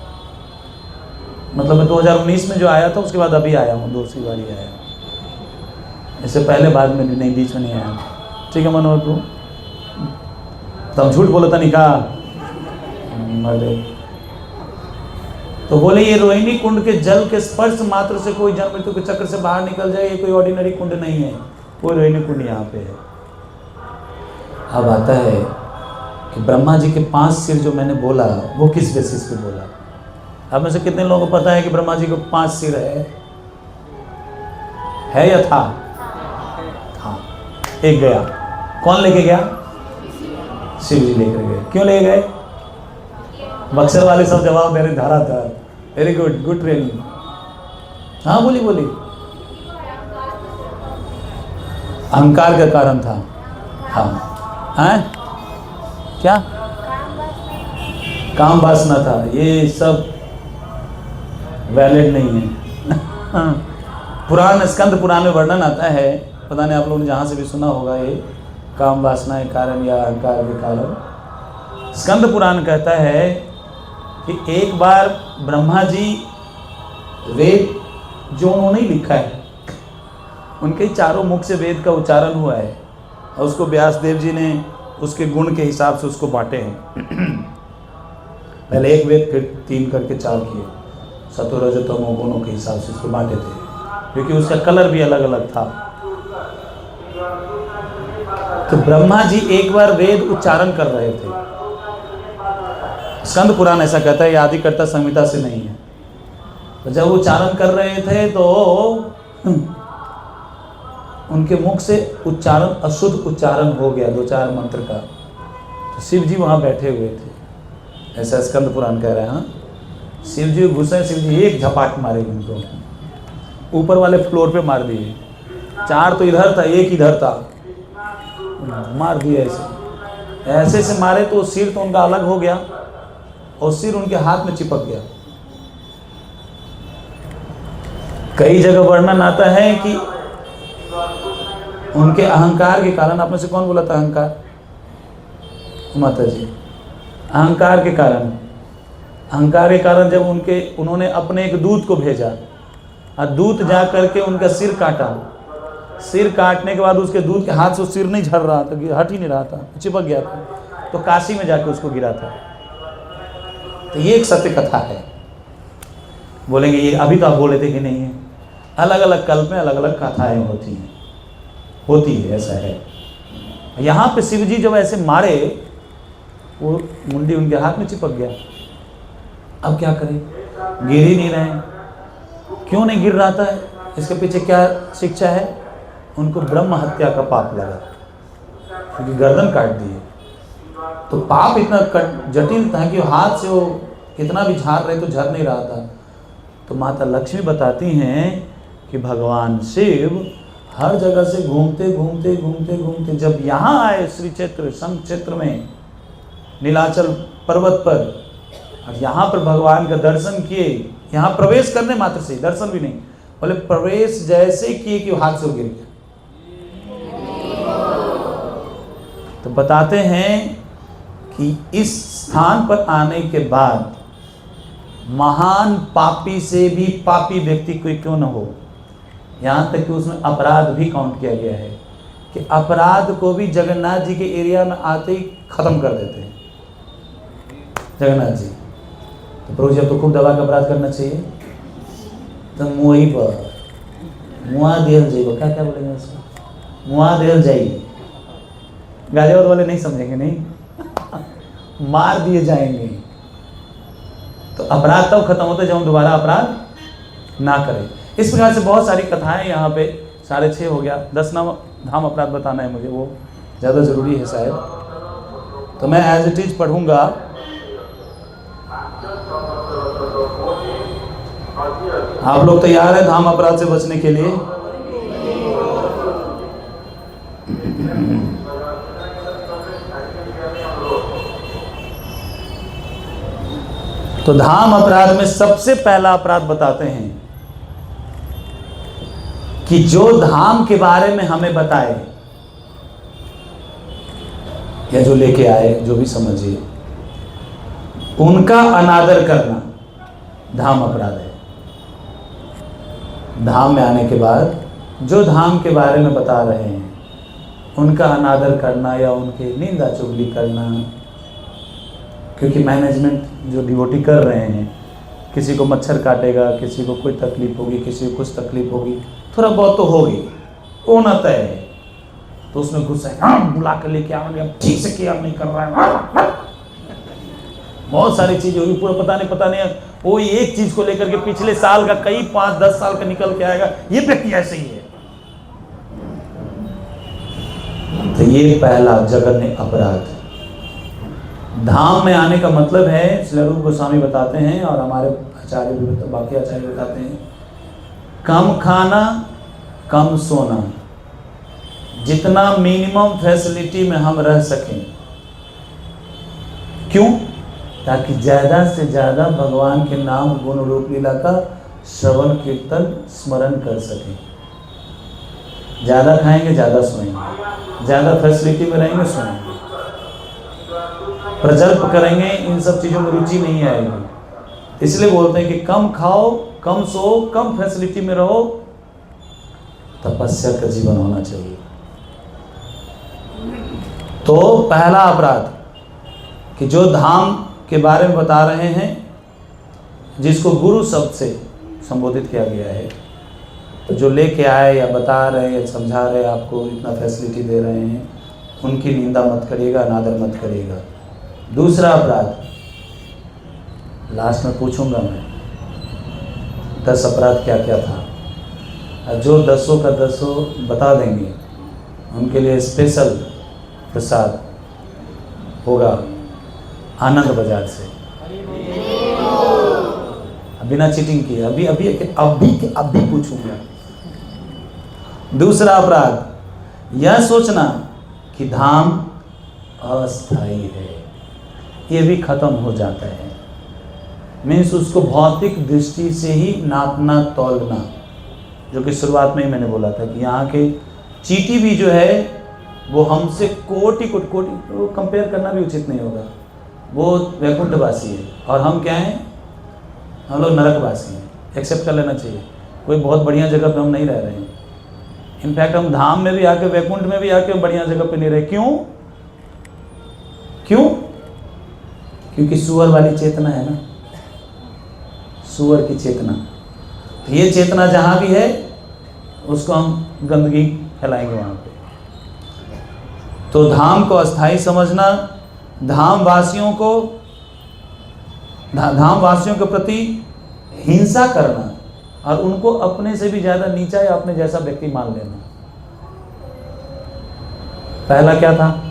मतलब मैं 2019 में जो आया था उसके बाद अभी आया हूँ, दूसरी बार ही आया हूँ। इससे पहले बाद में नहीं, बीच में नहीं आया। ठीक है मनोहर तू तब झूठ बोला था, नहीं कहा मर्दे। तो बोले ये रोहिणी कुंड के जल के स्पर्श मात्र से कोई जन्म मृत्यु के चक्र से बाहर निकल जाए, ये कोई ऑर्डिनरी कुंड नहीं है, कोई रोहिणी कुंड यहाँ पे है। अब आता है कि ब्रह्मा जी के 5 सिर जो मैंने बोला वो किस बेसिस पे बोला? अब में से कितने लोगों को पता है कि ब्रह्मा जी को 5 सिर है या था? हाँ, एक गया। कौन लेके गया? शिव जी लेकर गए। क्यों ले गए? बक्सर वाले सब जवाब दे रहे, धारा था। Very good, good training. हाँ बोली अहंकार का कारण था। हाँ हैं? क्या? काम वासना था। ये सब वैलिड नहीं है। पुराण स्कंद पुराण में वर्णन आता है, पता नहीं आप लोगों ने जहाँ से भी सुना होगा, ये काम वासना के कारण या अहंकार के कारण। स्कंद पुराण कहता है कि एक बार ब्रह्मा जी वेद जो उन्होंने लिखा है, उनके चारों मुख से वेद का उच्चारण हुआ है, और उसको व्यास देव जी ने उसके गुण के हिसाब से उसको बांटे हैं। पहले एक वेद, फिर 3 करके 4 किए, सतो रजो तमो गुणों के हिसाब से उसको बांटे थे, क्योंकि उसका कलर भी अलग अलग था। तो ब्रह्मा जी एक बार वेद उच्चारण कर रहे थे। स्कंद पुराण ऐसा कहता है, आदिकर्ता संहिता से नहीं है। तो जब उच्चारण कर रहे थे तो उनके मुख से उच्चारण अशुद्ध उच्चारण हो गया 2-4 मंत्र का। तो शिव जी वहाँ बैठे हुए थे, ऐसा स्कंद पुराण कह रहे हैं। हाँ, शिव जी घुसे, शिव जी एक झपाट मारे उनको, ऊपर वाले फ्लोर पे मार दिए। 4 तो इधर था, 1 इधर था, मार दिया ऐसे। ऐसे से मारे तो सिर तो उनका अलग हो गया और सिर उनके हाथ में चिपक गया। कई जगह वर्णन आता है कि उनके अहंकार के कारण, आप में से कौन बोला था अहंकार? माता जी, अहंकार के कारण जब उन्होंने अपने एक दूत को भेजा और दूत जा करके उनका सिर काटा। सिर काटने के बाद उसके दूत के हाथ से सिर नहीं झड़ रहा था, हट ही नहीं रहा था, चिपक गया था, तो काशी में जाके उसको गिरा था। तो ये एक सत्य कथा है। बोलेंगे ये अभी तो आप बोले थे कि नहीं है। अलग अलग कल्प में अलग अलग कथाएं होती है, ऐसा है। यहाँ पे शिव जी जब ऐसे मारे, वो मुंडी उनके हाथ में चिपक गया। अब क्या करें, गिर ही नहीं रहे। क्यों नहीं गिर रहा था? इसके पीछे क्या शिक्षा है? उनको ब्रह्म हत्या का पाप लगा, क्योंकि गर्दन काट दिए। तो पाप इतना जटिल था कि हाथ से वो कितना भी झाड़ रहे तो झड़ नहीं रहा था। तो माता लक्ष्मी बताती हैं कि भगवान शिव हर जगह से घूमते जब यहाँ आए श्री क्षेत्र संघ क्षेत्र में, नीलाचल पर्वत पर, और यहाँ पर भगवान का दर्शन किए। यहाँ प्रवेश करने मात्र से, दर्शन भी नहीं, बोले प्रवेश जैसे किए कि हाथ से गिर गया। तो बताते हैं कि इस स्थान पर आने के बाद महान पापी से भी पापी व्यक्ति कोई क्यों न हो, यहाँ तक कि उसमें अपराध भी काउंट किया गया है कि अपराध को भी जगन्नाथ जी के एरिया में आते ही खत्म कर देते हैं जगन्नाथ जी। तो प्रभु जी अब तो खूब दबा के अपराध करना चाहिए, तो मुँही पर मुआ देल जाइए, क्या क्या बोलेंगे उसको, मुआ देल जाइए। गाजियाबाद वाले नहीं समझेंगे, नहीं मार दिए जाएंगे। तो अपराध तब खत्म होता है जब हम दोबारा अपराध ना करें। इस प्रकार से बहुत सारी कथाएं यहाँ पे, 6:30 हो गया, 10 धाम अपराध बताना है मुझे, वो ज़्यादा ज़रूरी है शायद। तो मैं एज इट इज पढ़ूंगा। आप लोग तैयार हैं धाम अपराध से बचने के लिए? तो धाम अपराध में सबसे पहला अपराध बताते हैं कि जो धाम के बारे में हमें बताए या जो लेके आए, जो भी समझिए, उनका अनादर करना धाम अपराध है। धाम में आने के बाद जो धाम के बारे में बता रहे हैं उनका अनादर करना या उनके निंदा चुगली करना, क्योंकि मैनेजमेंट जो डिवोटी कर रहे हैं, किसी को मच्छर काटेगा, किसी को कोई तकलीफ होगी, किसी को कुछ तकलीफ होगी, थोड़ा बहुत तो होगी, होना तय है। तो उसमें गुस्सा है, हाँ बुला कर लेके आओगे, ठीक से किया नहीं कर रहा है, बहुत सारी चीजें होगी, पूरा पता नहीं वो एक चीज को लेकर के पिछले साल का कई 5-10 साल का निकल के आएगा, ये व्यक्ति ऐसे ही है। तो ये पहला जघन्य अपराध। धाम में आने का मतलब है, श्री रूप गोस्वामी बताते हैं और हमारे आचार्य भी, बाकी आचार्य बताते हैं, कम खाना कम सोना, जितना मिनिमम फैसिलिटी में हम रह सकें। क्यों? ताकि ज़्यादा से ज़्यादा भगवान के नाम गुण रूप लीला का श्रवण कीर्तन स्मरण कर सकें। ज़्यादा खाएंगे ज़्यादा सोएंगे, ज़्यादा फैसिलिटी में रहेंगे सोएंगे, प्रजल्प करेंगे, इन सब चीज़ों में रुचि नहीं आएगी। इसलिए बोलते हैं कि कम खाओ, कम सो, कम फैसिलिटी में रहो, तपस्या का जीवन होना चाहिए। तो पहला अपराध कि जो धाम के बारे में बता रहे हैं, जिसको गुरु शब्द से संबोधित किया गया है, तो जो लेके आए या बता रहे या समझा रहे, आपको इतना फैसिलिटी दे रहे हैं, उनकी निंदा मत करिएगा, अनादर मत करिएगा। दूसरा अपराध, लास्ट में पूछूंगा मैं 10 अपराध क्या क्या था, जो 10 का 10 बता देंगे उनके लिए स्पेशल प्रसाद होगा आनंद बाजार से, बिना चीटिंग किए। अभी पूछूंगा। दूसरा अपराध, यह सोचना कि धाम अस्थाई है, ये भी खत्म हो जाता है। मीन्स उसको भौतिक दृष्टि से ही नापना तौलना, जो कि शुरुआत में ही मैंने बोला था कि यहाँ के चींटी भी जो है वो हमसे कोटि वो कंपेयर करना भी उचित नहीं होगा। वो वैकुंठवासी है और हम क्या हैं, हम लोग नरकवासी हैं। एक्सेप्ट कर लेना चाहिए, कोई बहुत बढ़िया जगह पे हम नहीं रह रहे हैं। इनफैक्ट हम धाम में भी आके, वैकुंठ में भी आके बढ़िया जगह पे नहीं रहे। क्यों? क्योंकि सुअर वाली चेतना है ना, सुअर की चेतना। तो ये चेतना जहाँ भी है उसको हम गंदगी फैलाएंगे वहाँ पे। तो धाम को अस्थाई समझना, धाम वासियों के प्रति हिंसा करना और उनको अपने से भी ज़्यादा नीचा या अपने जैसा व्यक्ति मान लेना। पहला क्या था?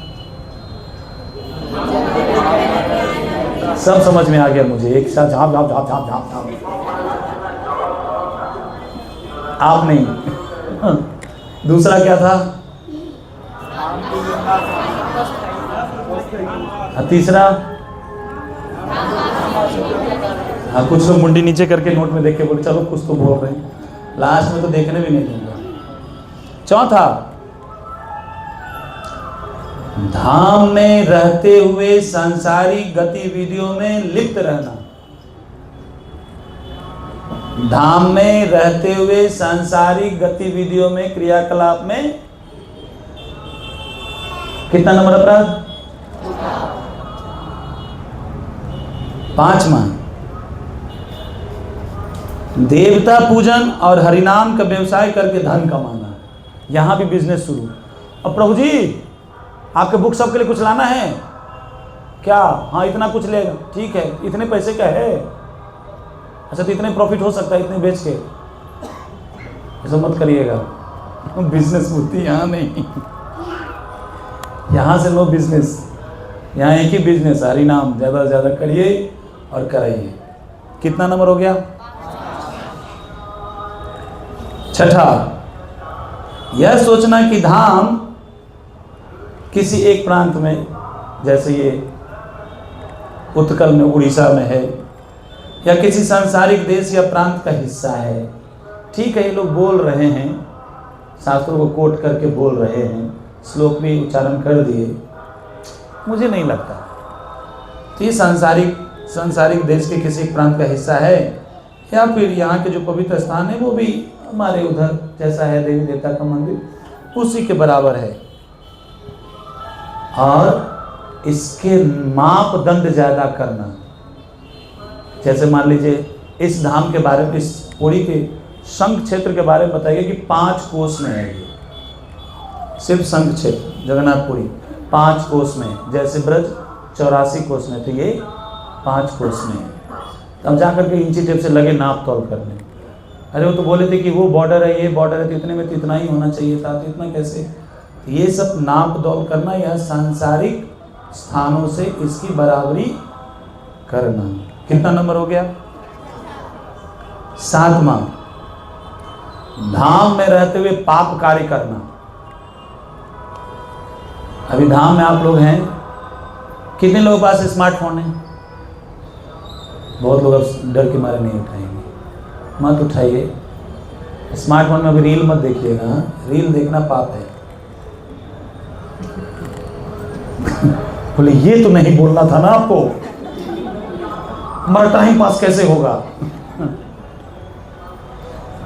सब समझ में आ गया मुझे, एक साथ झाप झाप झाप झाप झाप झाप। आप नहीं। दूसरा क्या था? तीसरा? हाँ, कुछ लोग मुंडी नीचे करके नोट में देख के बोले चलो कुछ तो बोल रहे हैं, लास्ट में तो देखने भी नहीं दूंगा। चौथा, धाम में रहते हुए सांसारिक गतिविधियों में लिप्त रहना। धाम में रहते हुए सांसारिक गतिविधियों में, क्रियाकलाप में कितना नंबर अपराध? 5वां, देवता पूजन और हरिनाम का व्यवसाय करके धन कमाना। यहां भी बिजनेस शुरू। अब प्रभु जी आपके बुक सबके लिए कुछ लाना है क्या? हाँ, इतना कुछ लेगा, ठीक है, इतने पैसे का है, अच्छा तो इतने प्रॉफिट हो सकता है इतने बेच के। ऐसा मत करिएगा, बिजनेस बुद्धि यहाँ नहीं। यहाँ से नो बिजनेस, यहाँ एक ही बिजनेस, हरि नाम ज़्यादा से ज़्यादा करिए और कराइए। कितना नंबर हो गया? छठा, यह सोचना कि धाम किसी एक प्रांत में, जैसे ये उत्कल में, उड़ीसा में है, या किसी सांसारिक देश या प्रांत का हिस्सा है। ठीक है, ये लोग बोल रहे हैं, शास्त्रों को कोट करके बोल रहे हैं, श्लोक भी उच्चारण कर दिए, मुझे नहीं लगता तो ये सांसारिक देश के किसी प्रांत का हिस्सा है, या फिर यहाँ के जो पवित्र स्थान है वो भी हमारे उधर जैसा है देवी देवता का मंदिर, उसी के बराबर है। और इसके मापदंड ज़्यादा करना, जैसे मान लीजिए इस धाम के बारे में, इस पुरी के संघ क्षेत्र के बारे में बताइए कि 5 कोस में है ये, सिर्फ संघ क्षेत्र जगन्नाथपुरी 5 कोस में, जैसे ब्रज 84 कोस में, तो ये 5 कोस में है। तो हम जाकर के इंची टेप से लगे नाप तोल करने। अरे वो तो बोले थे कि वो बॉर्डर है, ये बॉर्डर है, तो इतने में तो इतना ही होना चाहिए था, तो इतना कैसे? तो ये सब नाप तोल करना, यह सांसारिक स्थानों से इसकी बराबरी करना। कितना नंबर हो गया? 7वां, धाम में रहते हुए पाप कार्य करना। अभी धाम में आप लोग हैं, कितने लोगों के पास स्मार्टफोन है? बहुत लोग अब डर के मारे नहीं उठाएंगे। मत उठाइए, स्मार्टफोन में अभी रील मत देखिएगा, रील देखना पाप है। बोले ये तो नहीं बोलना था ना आपको, हमारा टाइम पास कैसे होगा?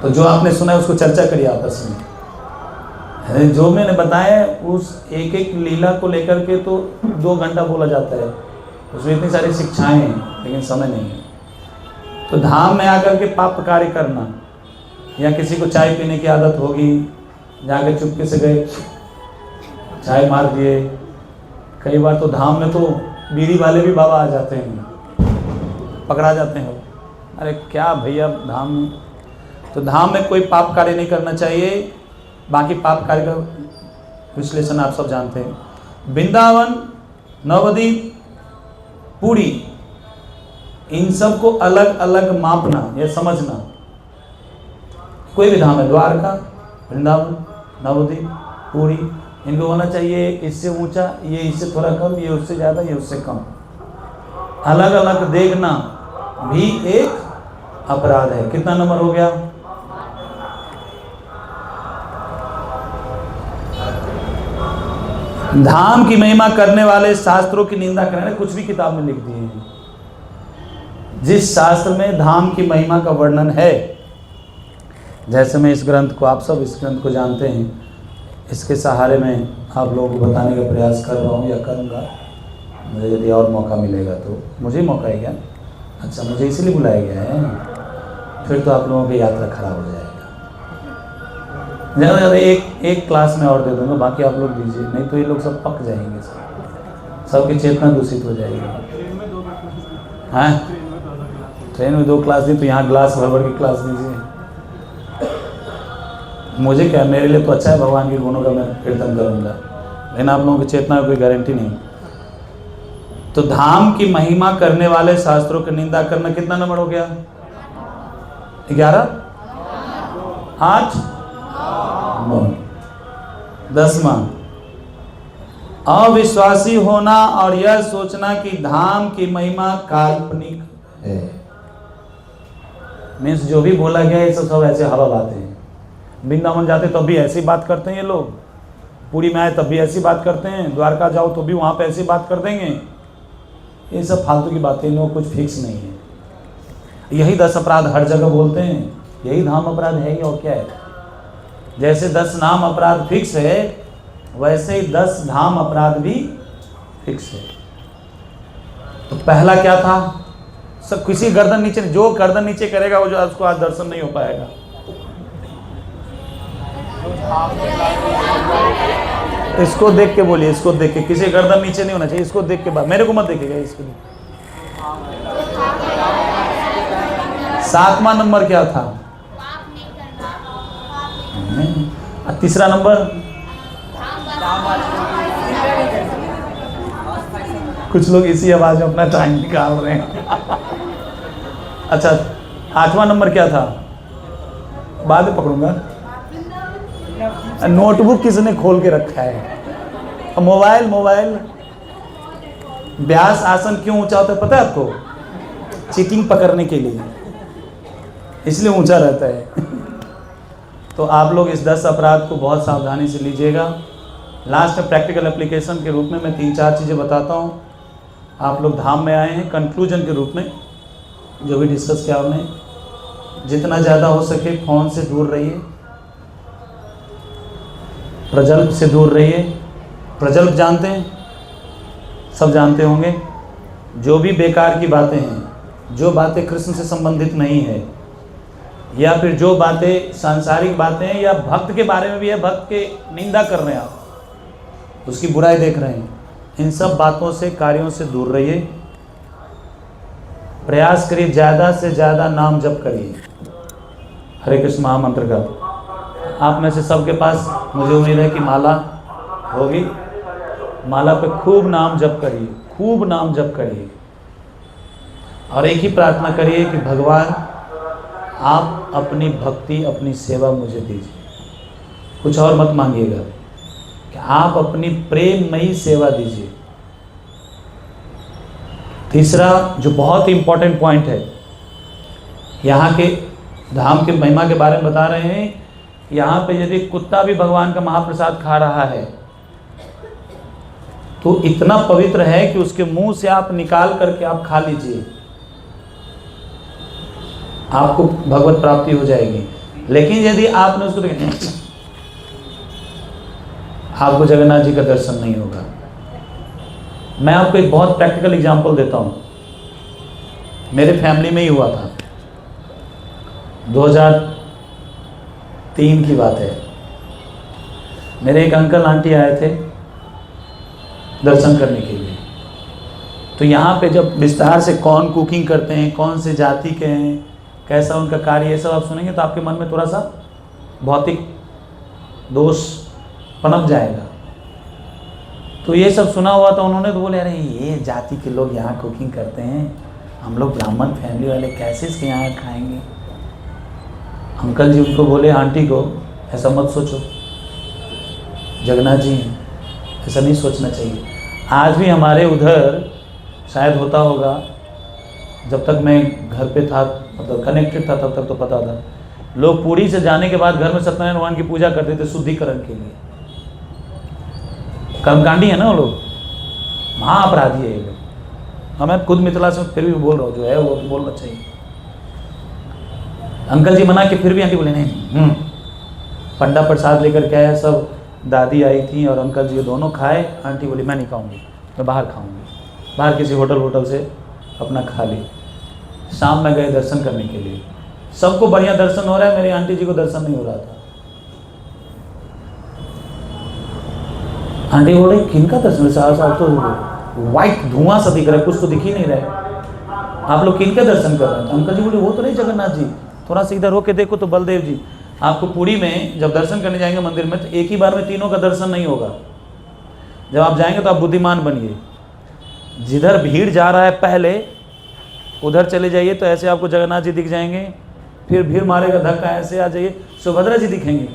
तो जो आपने सुना है उसको चर्चा करिए आपस में। जो मैंने बताया उस एक एक लीला को लेकर के तो 2 घंटा बोला जाता है, उसमें इतनी सारी शिक्षाएं हैं, लेकिन समय नहीं है। तो धाम में आकर के पाप कार्य करना, या किसी को चाय पीने की आदत होगी, जाके चुपके से गए चाय मार दिए। कई बार तो धाम में तो बीड़ी वाले भी बाबा आ जाते हैं, पकड़ा जाते हैं। अरे क्या भैया धाम में, तो धाम में कोई पाप कार्य नहीं करना चाहिए। बाकी पाप कार्य का विश्लेषण आप सब जानते हैं। वृंदावन, नवद्वीप, पुरी, इन सब को अलग अलग मापना या समझना। कोई भी धाम है, द्वारका, वृंदावन, नवद्वीप, पुरी, इनको होना चाहिए इससे ऊंचा, ये इससे थोड़ा कम, ये उससे ज़्यादा, ये उससे कम। अलग अलग देखना भी एक अपराध है। कितना नंबर हो गया? धाम की महिमा करने वाले शास्त्रों की निंदा करने, कुछ भी किताब में लिख दिए हैं। जिस शास्त्र में धाम की महिमा का वर्णन है, जैसे मैं इस ग्रंथ को, आप सब इस ग्रंथ को जानते हैं, इसके सहारे में आप लोगों को बताने का प्रयास कर रहा हूँ या करूँगा। मुझे यदि और मौका मिलेगा तो, मुझे मौका है क्या? अच्छा, मुझे इसलिए बुलाया गया है, फिर तो आप लोगों की यात्रा खराब हो जाएगा। ज़्यादा ज़्यादा एक क्लास में और दे दूँगा, बाकी आप लोग दीजिए, नहीं तो ये लोग सब पक जाएंगे, सबकी चेतना दूषित हो जाएगी। हाँ, ट्रेन में 2 क्लास दी तो यहाँ ग्लास भर की क्लास दीजिए। मुझे क्या, मेरे लिए तो अच्छा है, भगवान के गुणों का मैं कीर्तन करूँगा, लेकिन आप लोगों की चेतना में कोई गारंटी नहीं। तो धाम की महिमा करने वाले शास्त्रों की निंदा करना कितना नंबर हो गया? 11, 8, 9। 10वां, अविश्वासी होना और यह सोचना कि धाम की महिमा काल्पनिक है। मीन्स जो भी बोला गया है सब ऐसे हवा बातें हैं। वृंदावन जाते तब भी ऐसी बात करते हैं ये लोग, पुरी में आए तब भी ऐसी बात करते हैं, द्वारका जाओ तो भी वहाँ पे ऐसी बात कर देंगे। ये सब फालतू की बातें, इन लोगों को कुछ फिक्स नहीं है। यही 10 अपराध हर जगह बोलते हैं, यही धाम अपराध है ही, और क्या है। जैसे 10 नाम अपराध फिक्स है, वैसे ही 10 धाम अपराध भी फिक्स है। तो पहला क्या था? सब किसी गर्दन नीचे, जो गर्दन नीचे करेगा वो जो उसको आज दर्शन नहीं हो पाएगा। इसको देख के बोलिए, इसको देख के, किसी गर्दन नीचे नहीं होना चाहिए, इसको देख के बात, मेरे को मत देखिएगा, इसको देख। 7वां नंबर क्या था? तीसरा नंबर, कुछ लोग इसी आवाज में अपना टाइम निकाल रहे हैं। अच्छा, 8वां नंबर क्या था? बाद में पकड़ूंगा। नोटबुक किसने खोल के रखा है? मोबाइल। व्यास आसन क्यों ऊंचा होता है पता है आपको? चीटिंग पकड़ने के लिए, इसलिए ऊंचा रहता है। तो आप लोग इस 10 अपराध को बहुत सावधानी से लीजिएगा। लास्ट में प्रैक्टिकल एप्लीकेशन के रूप में मैं 3-4 चीज़ें बताता हूँ। आप लोग धाम में आए हैं, कंक्लूजन के रूप में जो भी डिस्कस किया हमने, जितना ज़्यादा हो सके फ़ोन से दूर रहिए, प्रजल्प से दूर रहिए। प्रजल्प जानते हैं? सब जानते होंगे। जो भी बेकार की बातें हैं, जो बातें कृष्ण से संबंधित नहीं है, या फिर जो बातें सांसारिक बातें हैं, या भक्त के बारे में भी है, भक्त के निंदा कर रहे हैं आप, उसकी बुराई देख रहे हैं, इन सब बातों से, कार्यों से दूर रहिए। प्रयास करिए, ज़्यादा से ज़्यादा नाम जप करिए हरे कृष्ण महामंत्र का। आप में से सबके पास मुझे उम्मीद है कि माला होगी। माला पे खूब नाम जप करिए, खूब नाम जप करिए, और एक ही प्रार्थना करिए कि भगवान आप अपनी भक्ति, अपनी सेवा मुझे दीजिए। कुछ और मत मांगिएगा, कि आप अपनी प्रेममयी सेवा दीजिए। तीसरा जो बहुत ही इंपॉर्टेंट पॉइंट है, यहाँ के धाम के महिमा के बारे में बता रहे हैं। यहाँ पे यदि कुत्ता भी भगवान का महाप्रसाद खा रहा है तो इतना पवित्र है कि उसके मुंह से आप निकाल करके आप खा लीजिए, आपको भगवत प्राप्ति हो जाएगी। लेकिन यदि आपने उसको आपको जगन्नाथ जी का दर्शन नहीं होगा। मैं आपको एक बहुत प्रैक्टिकल एग्जांपल देता हूँ। मेरे फैमिली में ही हुआ था, 2003 की बात है। मेरे एक अंकल आंटी आए थे दर्शन करने के लिए। तो यहाँ पे जब विस्तार से कौन कुकिंग करते हैं, कौन से जाति के हैं, कैसा उनका कार्य, ये सब आप सुनेंगे तो आपके मन में थोड़ा सा भौतिक दोष पनप जाएगा। तो ये सब सुना हुआ था उन्होंने, तो बोले अरे ये जाति के लोग यहाँ कुकिंग करते हैं, हम लोग ब्राह्मण फैमिली वाले कैसे इसके यहाँ खाएंगे। अंकल जी उनको बोले, आंटी को ऐसा मत सोचो, जगन्नाथ जी हैं, ऐसा नहीं सोचना चाहिए। आज भी हमारे उधर शायद होता होगा, जब तक मैं घर पे था, मतलब कनेक्टेड था, तब तक तो पता था, लोग पुरी से जाने के बाद घर में सत्यनारायण भगवान की पूजा करते थे शुद्धिकरण के लिए। कर्मकांडी है ना वो लोग, महाअपराधी है ये लोग। मैं खुद मिथिला से फिर भी बोल रहा हूँ, जो है वो तो बोलना चाहिए। अंकल जी मना के फिर भी आंटी बोले नहीं। पंडा प्रसाद लेकर के आया, सब दादी आई थी और अंकल जी दोनों खाए। आंटी बोली मैं नहीं खाऊंगी, मैं बाहर खाऊंगी। बाहर किसी होटल से अपना खा ली। शाम में गए दर्शन करने के लिए, सबको बढ़िया दर्शन हो रहा है, मेरी आंटी जी को दर्शन नहीं हो रहा था। आंटी बोले किनका दर्शन? साहब तो व्हाइट धुआं सा दिख रहा है, कुछ तो दिख ही नहीं रहा है, आप लोग किनके दर्शन कर रहे हैं? तो अंकल जी बोले वो तो नहीं जगन्नाथ जी, थोड़ा सा इधर होके देखो तो बलदेव जी। आपको पुरी में जब दर्शन करने जाएंगे मंदिर में, तो एक ही बार में तीनों का दर्शन नहीं होगा। जब आप जाएंगे तो आप बुद्धिमान बनिए, जिधर भीड़ जा रहा है पहले उधर चले जाइए, तो ऐसे आपको जगन्नाथ जी दिख जाएंगे। फिर भीड़ मारेगा धक्का, ऐसे आ जाइए सुभद्रा जी दिखेंगे।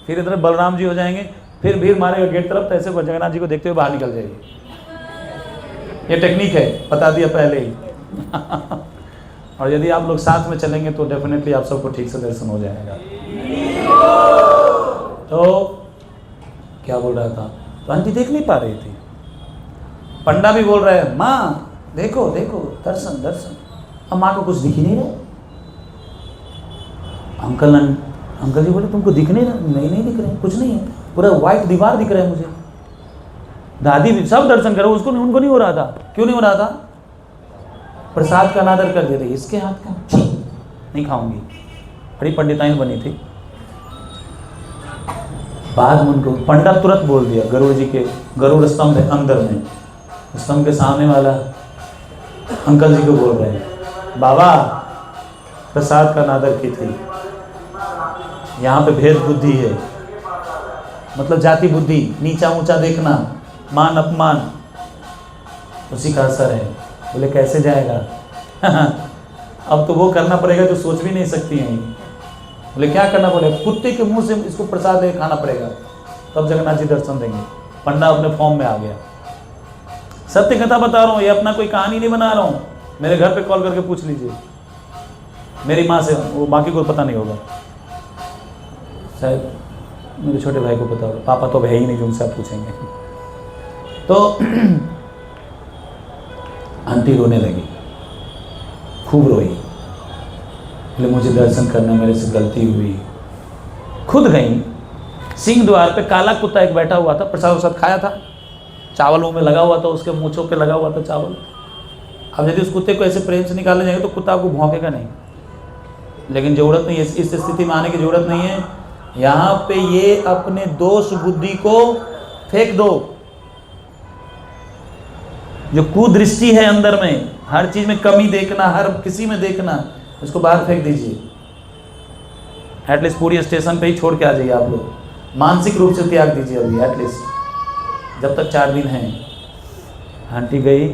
फिर इधर बलराम जी हो जाएंगे, फिर भीड़ मारेगा गेट तरफ, तो ऐसे जगन्नाथ जी को देखते हुए बाहर निकल जाइए। ये टेक्निक है, बता दिया पहले ही। और यदि आप लोग साथ में चलेंगे तो डेफिनेटली आप सबको ठीक से दर्शन हो जाएगा। तो क्या बोल रहा था, तो आंटी देख नहीं पा रही थी। पंडा भी बोल रहा है माँ देखो देखो दर्शन दर्शन, अब माँ को कुछ दिख ही नहीं रहा। अंकल जी बोले तुमको दिख नहीं रहा? नहीं दिख रहे, कुछ नहीं है, पूरा व्हाइट दीवार दिख रहा है मुझे। दादी भी सब दर्शन करो, उनको नहीं हो रहा था। क्यों नहीं हो रहा था? प्रसाद का अनादर कर दे रही, इसके हाथ का नहीं खाऊंगी। बड़ी पंडिताइन बनी थी। बाद में उनको पंडा तुरंत बोल दिया, गरुड़ जी के गरुड़ स्तंभ है अंदर में, स्तंभ के सामने वाला अंकल जी को बोल रहे हैं, बाबा प्रसाद का अनादर की थी, यहाँ पे भेद बुद्धि है, मतलब जाति बुद्धि, नीचा ऊंचा देखना, मान अपमान, उसी का असर है। बोले कैसे जाएगा? अब तो वो करना पड़ेगा जो सोच भी नहीं सकती हैं। बोले क्या करना? बोले कुत्ते के मुंह से इसको प्रसाद लेके खाना पड़ेगा, तब जगन्नाथ जी दर्शन देंगे। पंडा अपने फॉर्म में आ गया। सत्य कथा बता रहा हूँ, ये अपना कोई कहानी नहीं बना रहा हूँ। मेरे घर पे कॉल करके पूछ लीजिए मेरी माँ से, वो बाकी को पता नहीं होगा, शायद मेरे छोटे भाई को पता होगा, पापा तो है ही नहीं जो उनसे आप पूछेंगे। तो आंटी रोने लगी, खूब रोई, बोले मुझे दर्शन करना, मेरे से गलती हुई। खुद गई, सिंह द्वार पे काला कुत्ता एक बैठा हुआ था, प्रसाद खाया था, चावल मुंह में लगा हुआ था, उसके मूँछों पे लगा हुआ था चावल। अब यदि उस कुत्ते को ऐसे प्रेम से निकालने जाएंगे तो कुत्ता आपको भौंकेगा नहीं, लेकिन ज़रूरत नहीं है, इस स्थिति में आने की ज़रूरत नहीं है। यहाँ पे ये अपने दोष बुद्धि को फेंक दो, जो कुदृष्टि है अंदर में, हर चीज में कमी देखना, हर किसी में देखना, उसको बाहर फेंक दीजिए। एटलीस्ट पूरी स्टेशन पे ही छोड़ के आ जाइए आप लोग, मानसिक रूप से त्याग दीजिए अभी एटलीस्ट, जब तक 4 दिन हैं। आंटी गई,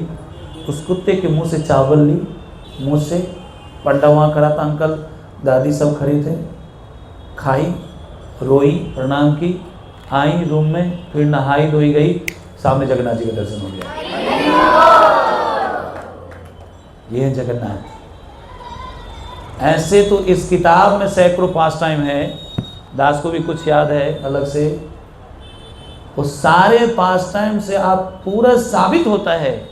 उस कुत्ते के मुंह से चावल ली, मुंह से, पंडा वहाँ खड़ा था, अंकल दादी सब खड़े थे, खाई, रोई, प्रणाम की, आई रूम में, फिर नहाई धोई गई, सामने जगन्नाथ जी का दर्शन हो गया। ये है जगन्नाथ। ऐसे तो इस किताब में सैकड़ों पास टाइम है, दास को भी कुछ याद है अलग से, वो सारे पास टाइम से आप पूरा साबित होता है,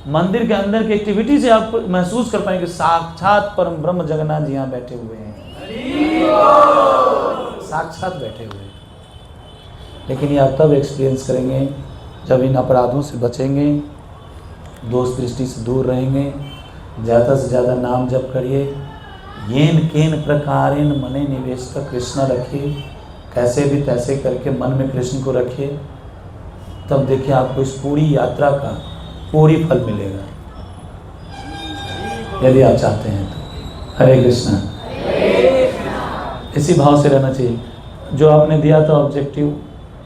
मंदिर के अंदर की एक्टिविटी से आप महसूस कर पाएंगे साक्षात परम ब्रह्म जगन्नाथ जी यहाँ बैठे हुए हैं, साक्षात बैठे हुए हैं। लेकिन ये आप तब एक्सपीरियंस करेंगे जब इन अपराधों से बचेंगे, दोष दृष्टि से दूर रहेंगे, ज़्यादा से ज़्यादा नाम जप करिए, येन केन प्रकारेण मने निवेश कृष्ण रखिए, कैसे भी तैसे करके मन में कृष्ण को रखिए, तब देखिए आपको इस पूरी यात्रा का पूरी फल मिलेगा, यदि आप चाहते हैं तो। हरे कृष्णा। इसी भाव से रहना चाहिए। जो आपने दिया था ऑब्जेक्टिव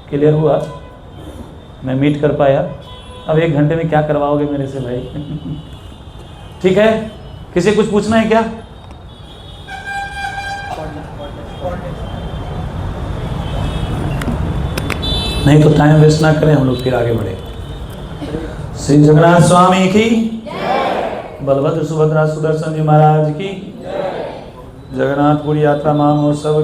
क्लियर हुआ, मैं मीट कर पाया। अब 1 घंटे में क्या करवाओगे मेरे से भाई? ठीक है, किसी कुछ पूछना है क्या? नहीं तो टाइम वेस्ट ना करें, हम लोग फिर आगे बढ़े। श्री जगन्नाथ स्वामी की, बलभद्र सुभद्रा सुदर्शन जी महाराज की, जगन्नाथपुरी यात्रा महोत्सव